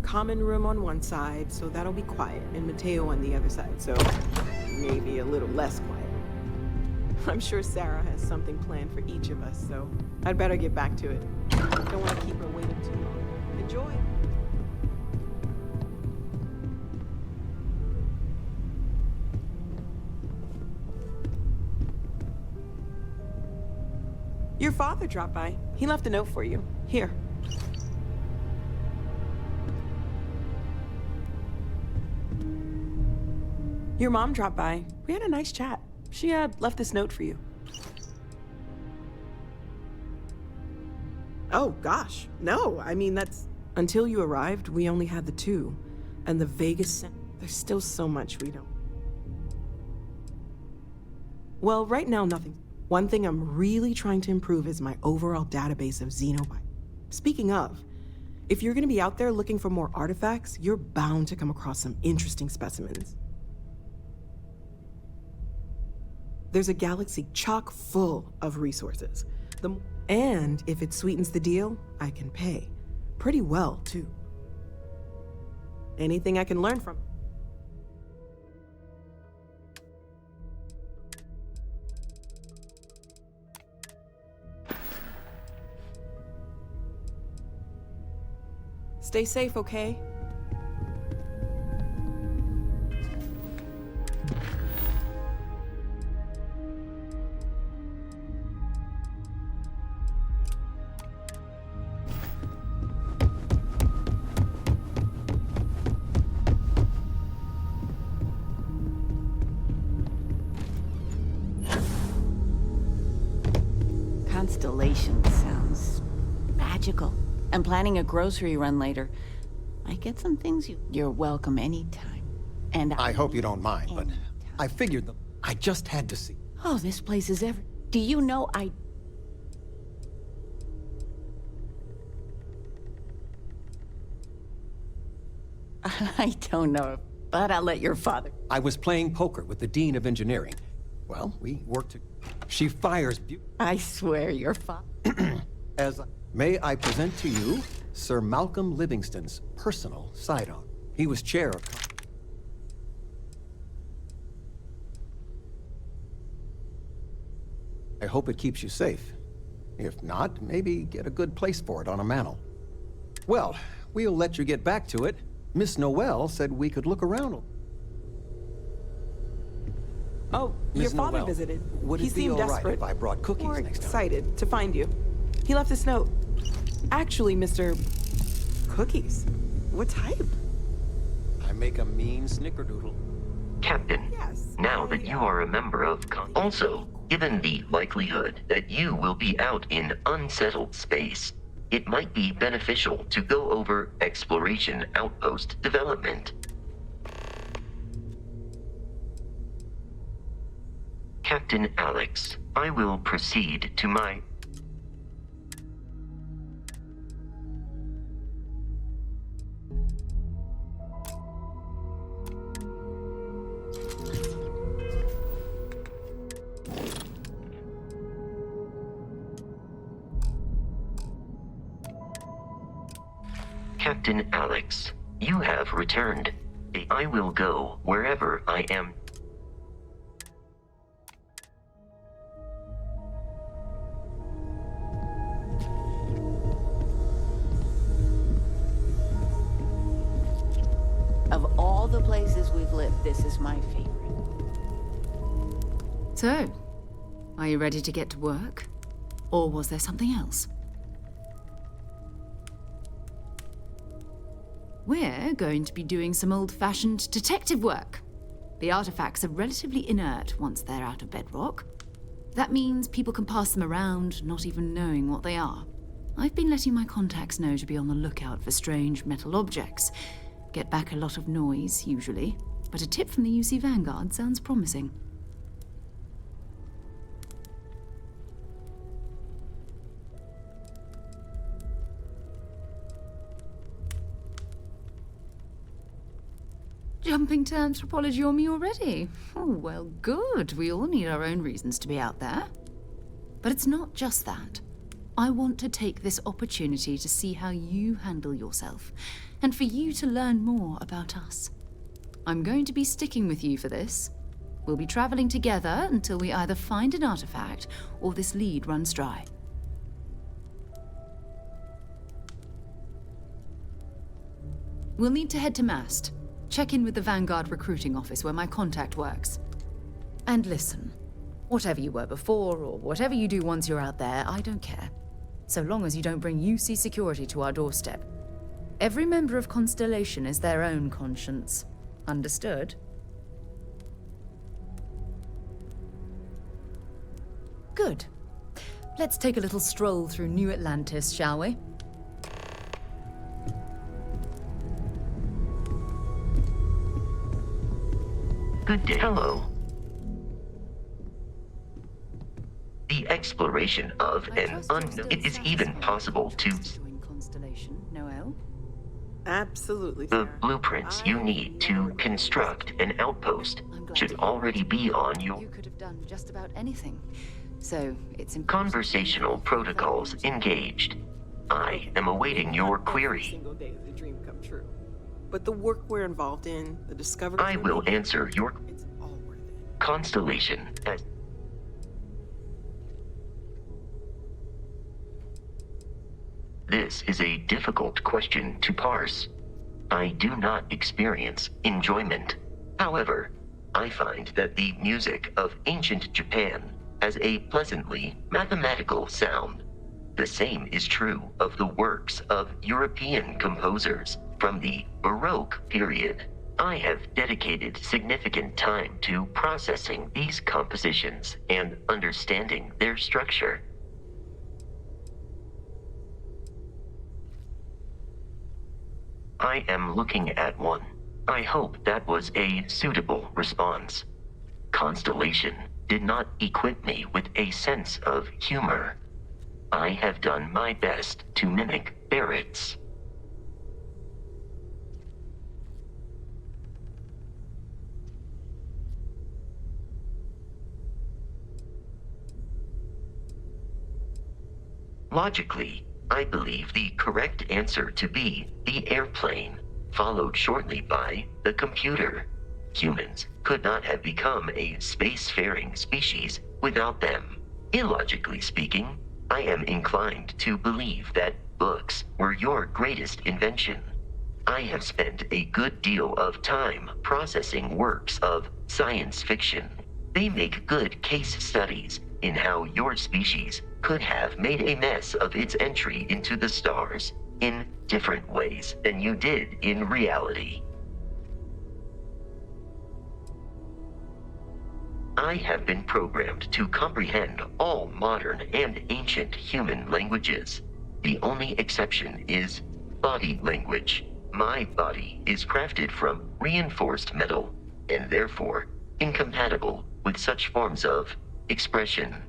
Common room on one side, so that'll be quiet, and Mateo on the other side, so maybe a little less quiet. I'm sure Sarah has something planned for each of us, so I'd better get back to it. Don't want to keep her waiting too long. Enjoy. Your father dropped by. He left a note for you. Here. Your mom dropped by. We had a nice chat. She had left this note for you. Oh, gosh. No, I mean, that's... Until you arrived, we only had the two. And the Vegas... There's still so much we don't... Well, right now, nothing. One thing I'm really trying to improve is my overall database of xenobites. Speaking of, if you're gonna be out there looking for more artifacts, you're bound to come across some interesting specimens. There's a galaxy chock full of resources. And if it sweetens the deal, I can pay. Pretty well, too. Anything I can learn from. Stay safe, okay? Constellation sounds magical. I'm planning a grocery run later. I get some things you're welcome anytime. And I hope you don't mind, but I figured I just had to see. Oh, this place is Do you know I don't know, but I'll let your father. I was playing poker with the Dean of Engineering. Well, we worked. She fires. I swear your father. May I present to you Sir Malcolm Livingston's personal sidearm. He was chair of. I hope it keeps you safe. If not, maybe get a good place for it on a mantel. Well, we'll let you get back to it. Miss Noel said we could look around. Oh, your Ms. father Noel, visited. Would He it be seemed all right desperate. if I brought cookies Or next time? excited to find you. He left this note. Actually, Mr. Cookies. What type? I make a mean snickerdoodle. Captain, now that you are a member of also, given the likelihood that you will be out in unsettled space, it might be beneficial to go over exploration outpost development. Captain Alex, I will proceed to my... Captain Alex, you have returned. I will go wherever I am. Of all the places we've lived, this is my favorite. So, are you ready to get to work? Or was there something else? We're going to be doing some old-fashioned detective work. The artifacts are relatively inert once they're out of bedrock. That means people can pass them around, not even knowing what they are. I've been letting my contacts know to be on the lookout for strange metal objects. Get back a lot of noise, usually, but a tip from the UC Vanguard sounds promising. Jumping to anthropology on me already? Oh, well, good. We all need our own reasons to be out there. But it's not just that. I want to take this opportunity to see how you handle yourself, and for you to learn more about us. I'm going to be sticking with you for this. We'll be traveling together until we either find an artifact or this lead runs dry. We'll need to head to Mast. Check in with the Vanguard recruiting office where my contact works. And listen, whatever you were before or whatever you do once you're out there, I don't care. So long as you don't bring UC security to our doorstep. Every member of Constellation is their own conscience. Understood? Good. Let's take a little stroll through New Atlantis, shall we? Good day. Hello. The exploration of an unknown... It is even possible to... Constellation, Noel? Absolutely, The Sarah. blueprints you need to construct an outpost should already be on your... You could have done just about anything. So, it's Conversational protocols engaged. I am awaiting your Every query. single day is a dream come true. But the work we're involved in, the discoveries I we're will making, answer your... it's all worth it. Constellation as... This is a difficult question to parse. I do not experience enjoyment. However, I find that the music of ancient Japan has a pleasantly mathematical sound. The same is true of the works of European composers from the Baroque period. I have dedicated significant time to processing these compositions and understanding their structure. I am looking at one. I hope that was a suitable response. Constellation did not equip me with a sense of humor. I have done my best to mimic Barrett's. Logically, I believe the correct answer to be the airplane, followed shortly by the computer. Humans could not have become a spacefaring species without them. Illogically speaking, I am inclined to believe that books were your greatest invention. I have spent a good deal of time processing works of science fiction. They make good case studies in how your species could have made a mess of its entry into the stars in different ways than you did in reality. I have been programmed to comprehend all modern and ancient human languages. The only exception is body language. My body is crafted from reinforced metal and therefore incompatible with such forms of expression.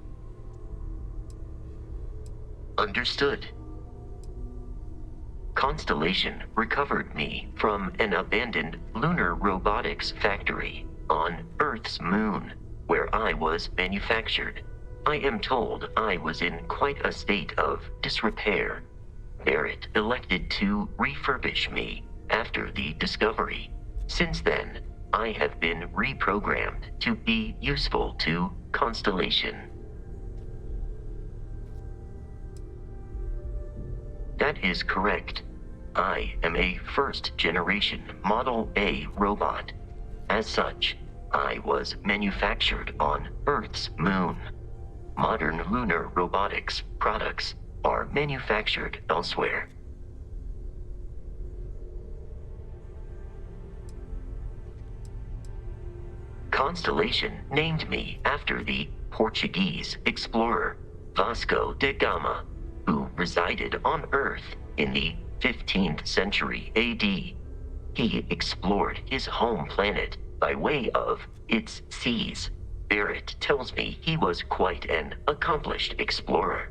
Understood. Constellation recovered me from an abandoned lunar robotics factory on Earth's moon, where I was manufactured. I am told I was in quite a state of disrepair. Barrett elected to refurbish me after the discovery. Since then, I have been reprogrammed to be useful to Constellation. That is correct. I am a first-generation Model A robot. As such, I was manufactured on Earth's moon. Modern lunar robotics products are manufactured elsewhere. Constellation named me after the Portuguese explorer Vasco da Gama, who resided on Earth in the 15th century AD. He explored his home planet by way of its seas. Barrett tells me he was quite an accomplished explorer.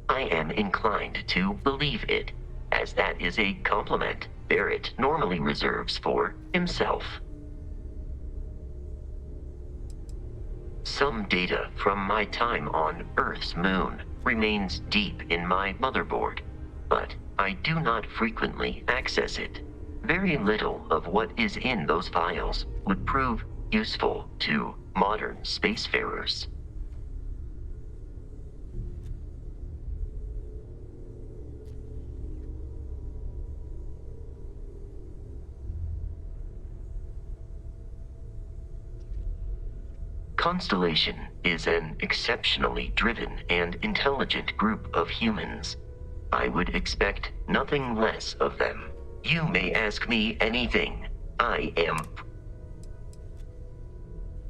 I am inclined to believe it, as that is a compliment Barrett normally reserves for himself. Some data from my time on Earth's moon remains deep in my motherboard, but I do not frequently access it. Very little of what is in those files would prove useful to modern spacefarers. Constellation is an exceptionally driven and intelligent group of humans. I would expect nothing less of them. You may ask me anything. I am...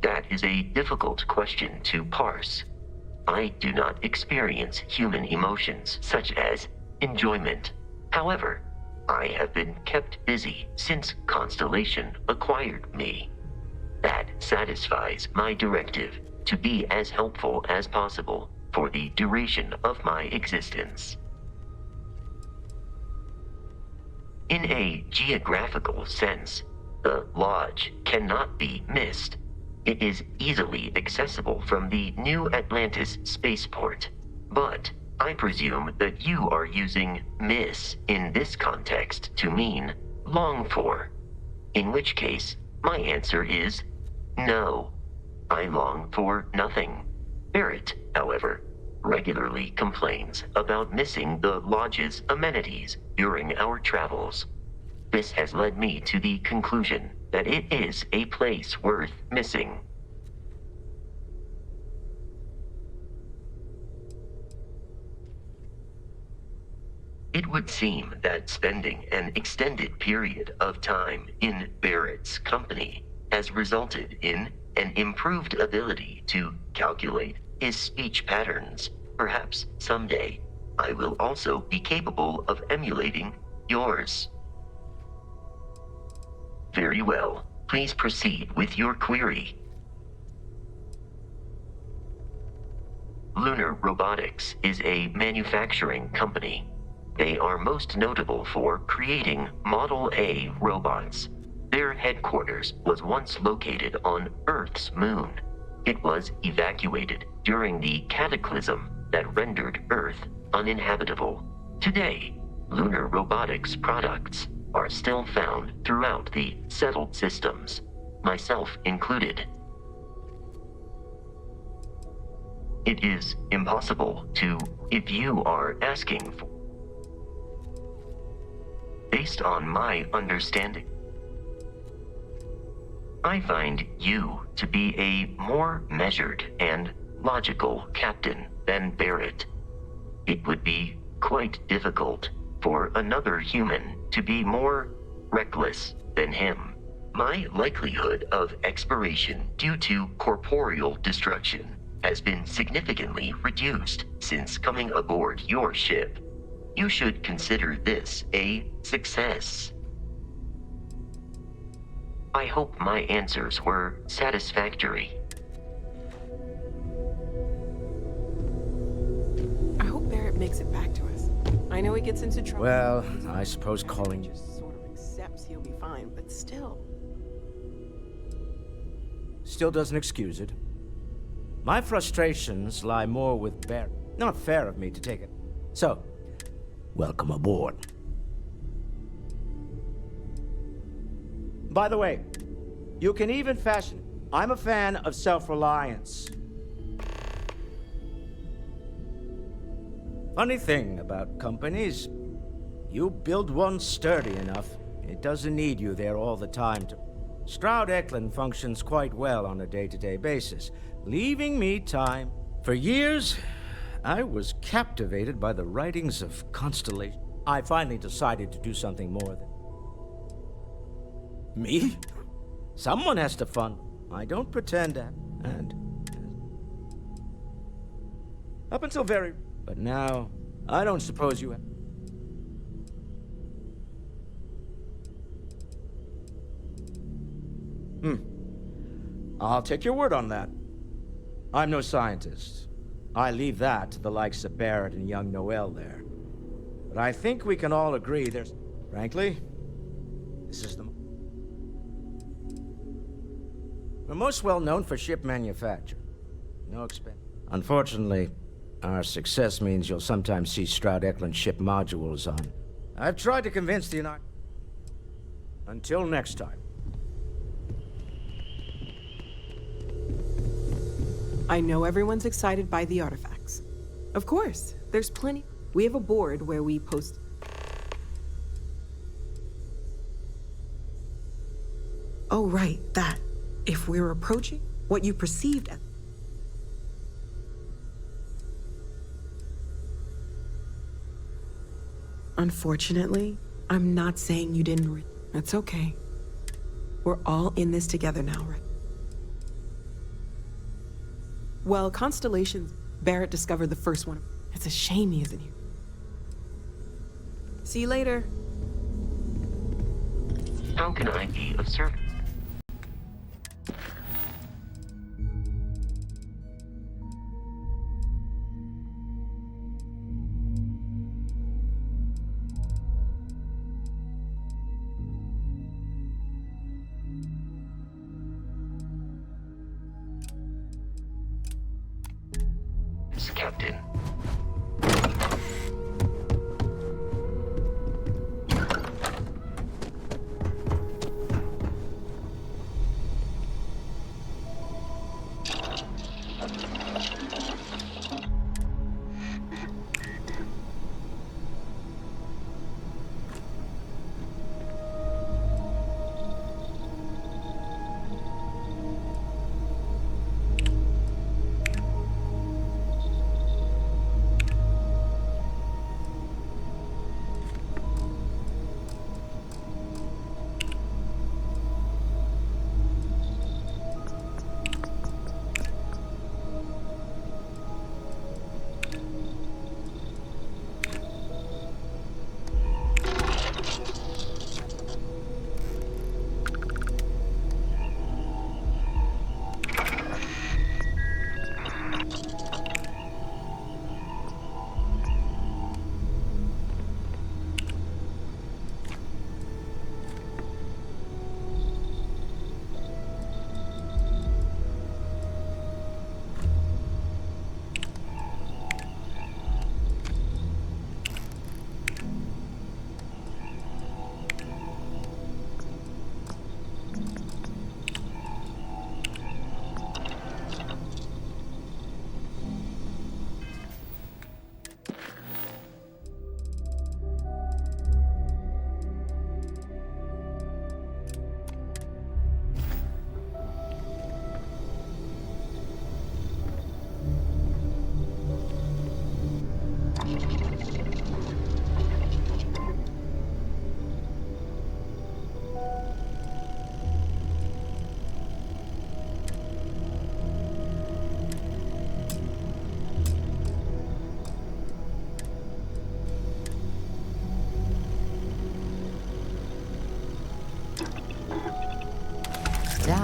That is a difficult question to parse. I do not experience human emotions such as enjoyment. However, I have been kept busy since Constellation acquired me. That satisfies my directive to be as helpful as possible for the duration of my existence. In a geographical sense, the Lodge cannot be missed. It is easily accessible from the New Atlantis spaceport, but I presume that you are using miss in this context to mean long for, in which case my answer is no. I long for nothing. Barrett, however, regularly complains about missing the Lodge's amenities during our travels. This has led me to the conclusion that it is a place worth missing. It would seem that spending an extended period of time in Barrett's company has resulted in an improved ability to calculate his speech patterns. Perhaps someday I will also be capable of emulating yours. Very well. Please proceed with your query. Lunar Robotics is a manufacturing company. They are most notable for creating Model A robots. Their headquarters was once located on Earth's moon. It was evacuated during the cataclysm that rendered Earth uninhabitable. Today, Lunar Robotics products are still found throughout the settled systems, myself included. It is impossible to, if you are asking for. Based on my understanding, I find you to be a more measured and logical captain than Barrett. It would be quite difficult for another human to be more reckless than him. My likelihood of expiration due to corporeal destruction has been significantly reduced since coming aboard your ship. You should consider this a success. I hope my answers were satisfactory. I hope Barrett makes it back to us. I know he gets into trouble. Well, I suppose calling you just sort of accepts he'll be fine, but still. still doesn't excuse it. My frustrations lie more with Barrett. Not fair of me to take it. So, welcome aboard. By the way, you can even fashion. I'm a fan of self-reliance. Funny thing about companies, you build one sturdy enough, it doesn't need you there all the time to... Stroud Eklund functions quite well on a day-to-day basis, leaving me time. For years, I was captivated by the writings of Constellation. I finally decided to do something more than... Me? Someone has to fund. I don't pretend to... And... Up until very... But now, I don't suppose you have... I'll take your word on that. I'm no scientist. I leave that to the likes of Barrett and young Noel there. But I think we can all agree there's... Frankly, this is the... We're most well known for ship manufacture. No expense. Unfortunately, our success means you'll sometimes see Stroud Eklund ship modules on. I've tried to convince the United... Until next time. I know everyone's excited by the artifacts. Of course, there's plenty. We have a board where we post... Oh, right, that. If we're approaching what you perceived as... Unfortunately, I'm not saying you didn't... That's okay. We're all in this together now, right? Well, Constellations, Barrett discovered the first one. It's a shame he isn't here. See you later. How can I be of service? Captain.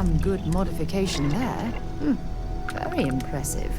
damn good modification there. Very impressive.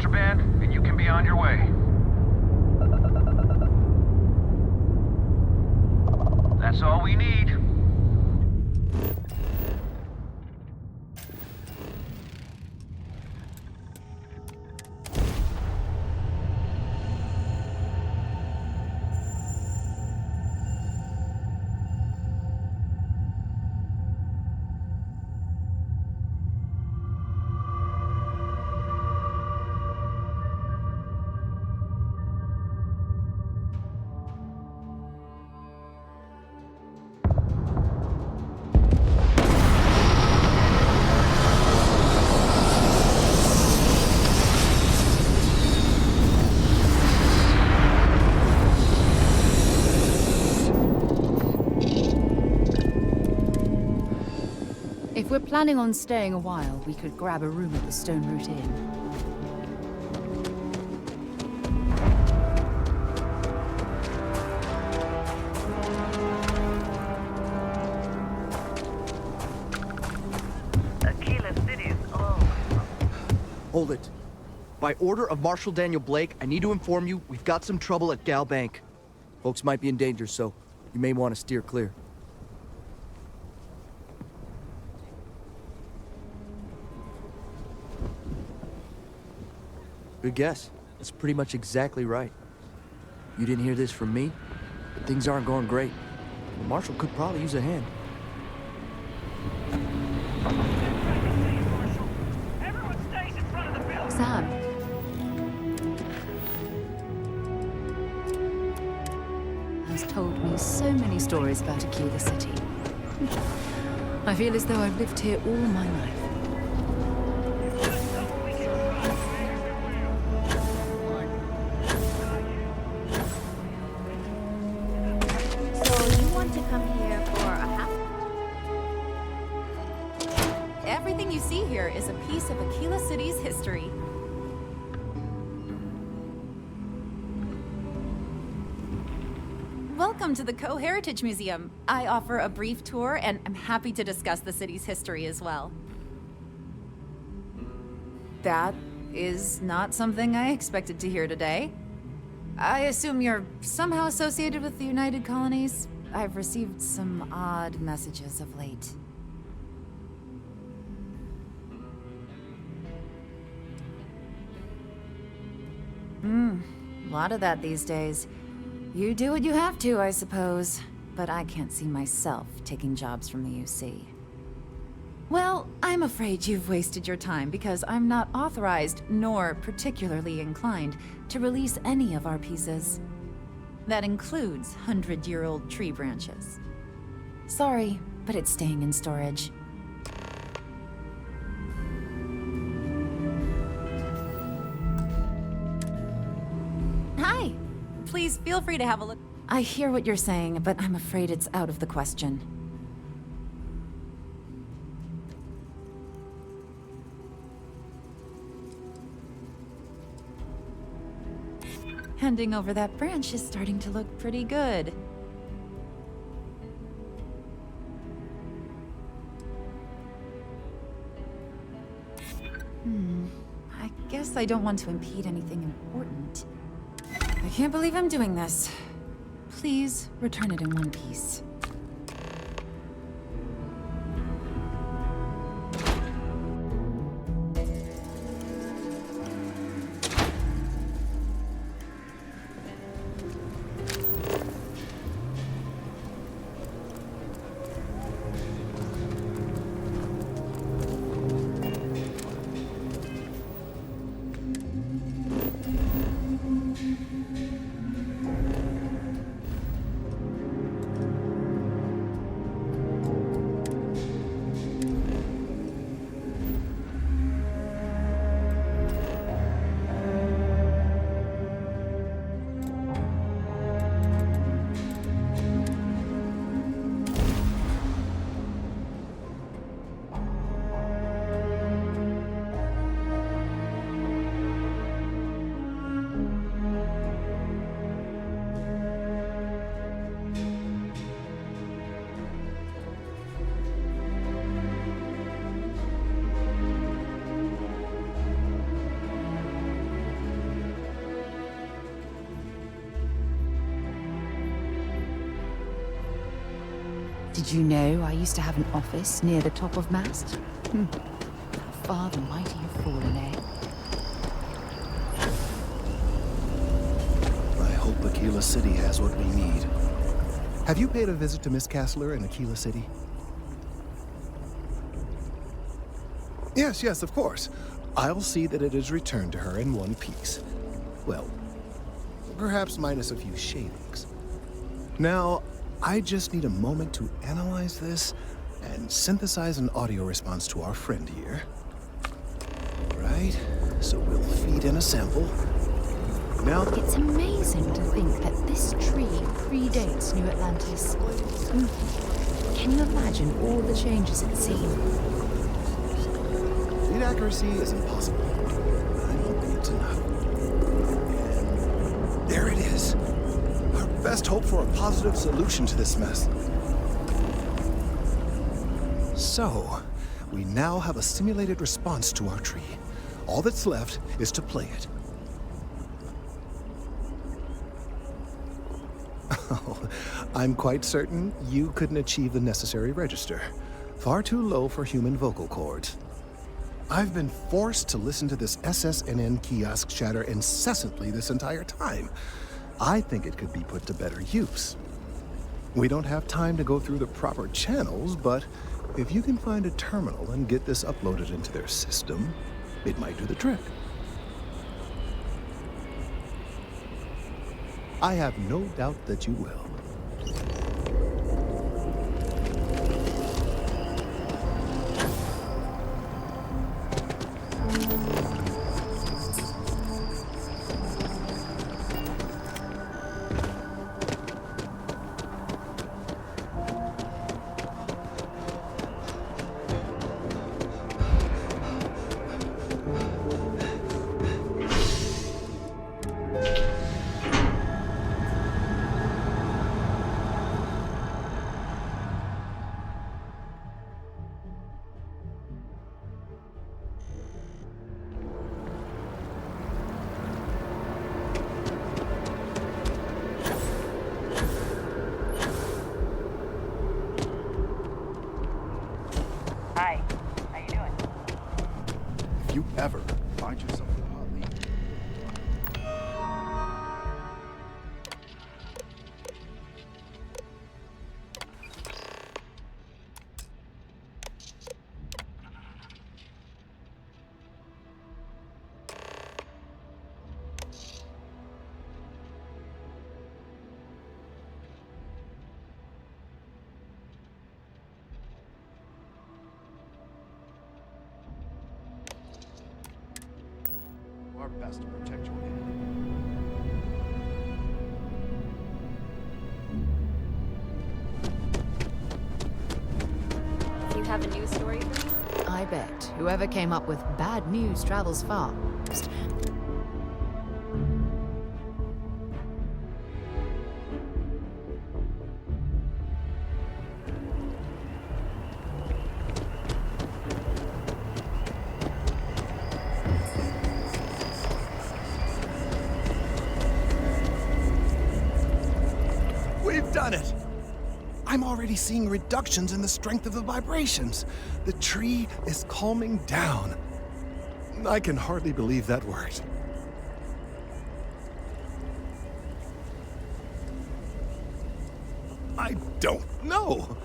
contraband, and you can be on your way. That's all we need. If we're planning on staying a while, we could grab a room at the Stone Root Inn. Hold it. By order of Marshal Daniel Blake, I need to inform you we've got some trouble at Gal Bank. Folks might be in danger, so you may want to steer clear. Good guess. That's pretty much exactly right. You didn't hear this from me, but things aren't going great. The Marshal could probably use a hand. Sam. has told me so many stories about Aquila City. I feel as though I've lived here all my life. So you want to come here for a half? Everything you see here is a piece of Aquila City's history. Welcome to the Co-Heritage Museum. I offer a brief tour, and I'm happy to discuss the city's history as well. That is not something I expected to hear today. I assume you're somehow associated with the United Colonies? I've received some odd messages of late. A lot of that these days. You do what you have to, I suppose. But I can't see myself taking jobs from the UC. Well, I'm afraid you've wasted your time because I'm not authorized, nor particularly inclined, to release any of our pieces. That includes 100-year-old tree branches. Sorry, but it's staying in storage. Hi! Please feel free to have a look. I hear what you're saying, but I'm afraid it's out of the question. Handing over that branch is starting to look pretty good. I guess I don't want to impede anything important. I can't believe I'm doing this. Please return it in one piece. Did you know I used to have an office near the top of Mast? How far the mighty have fallen, eh? I hope Aquila City has what we need. Have you paid a visit to Miss Castler in Aquila City? Yes, yes, of course. I'll see that it is returned to her in one piece. Well, perhaps minus a few shavings. Now, I just need a moment to analyze this and synthesize an audio response to our friend here. Right, so we'll feed in a sample. Now, It's amazing to think that this tree predates New Atlantis. Can you imagine all the changes it's seen? read accuracy is impossible. I know it's enough. And there it is. Our best hope for a positive solution to this mess. So, we now have a simulated response to our tree. All that's left is to play it. Oh, I'm quite certain you couldn't achieve the necessary register. Far too low for human vocal cords. I've been forced to listen to this SSNN kiosk chatter incessantly this entire time. I think it could be put to better use. We don't have time to go through the proper channels, but if you can find a terminal and get this uploaded into their system, it might do the trick. I have no doubt that you will. our best to protect your enemy. You have a news story for me? I bet whoever came up with bad news travels far. We've done it! I'm already seeing reductions in the strength of the vibrations. The tree is calming down. I can hardly believe that worked. I don't know.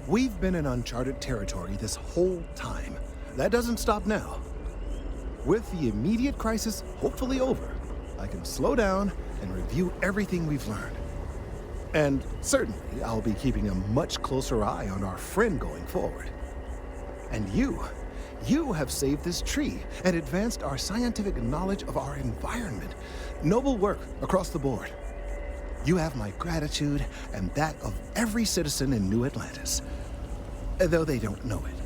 We've been in uncharted territory this whole time. That doesn't stop now. With the immediate crisis hopefully over, I can slow down and review everything we've learned. And certainly, I'll be keeping a much closer eye on our friend going forward. And you have saved this tree and advanced our scientific knowledge of our environment. Noble work across the board. You have my gratitude and that of every citizen in New Atlantis, though they don't know it.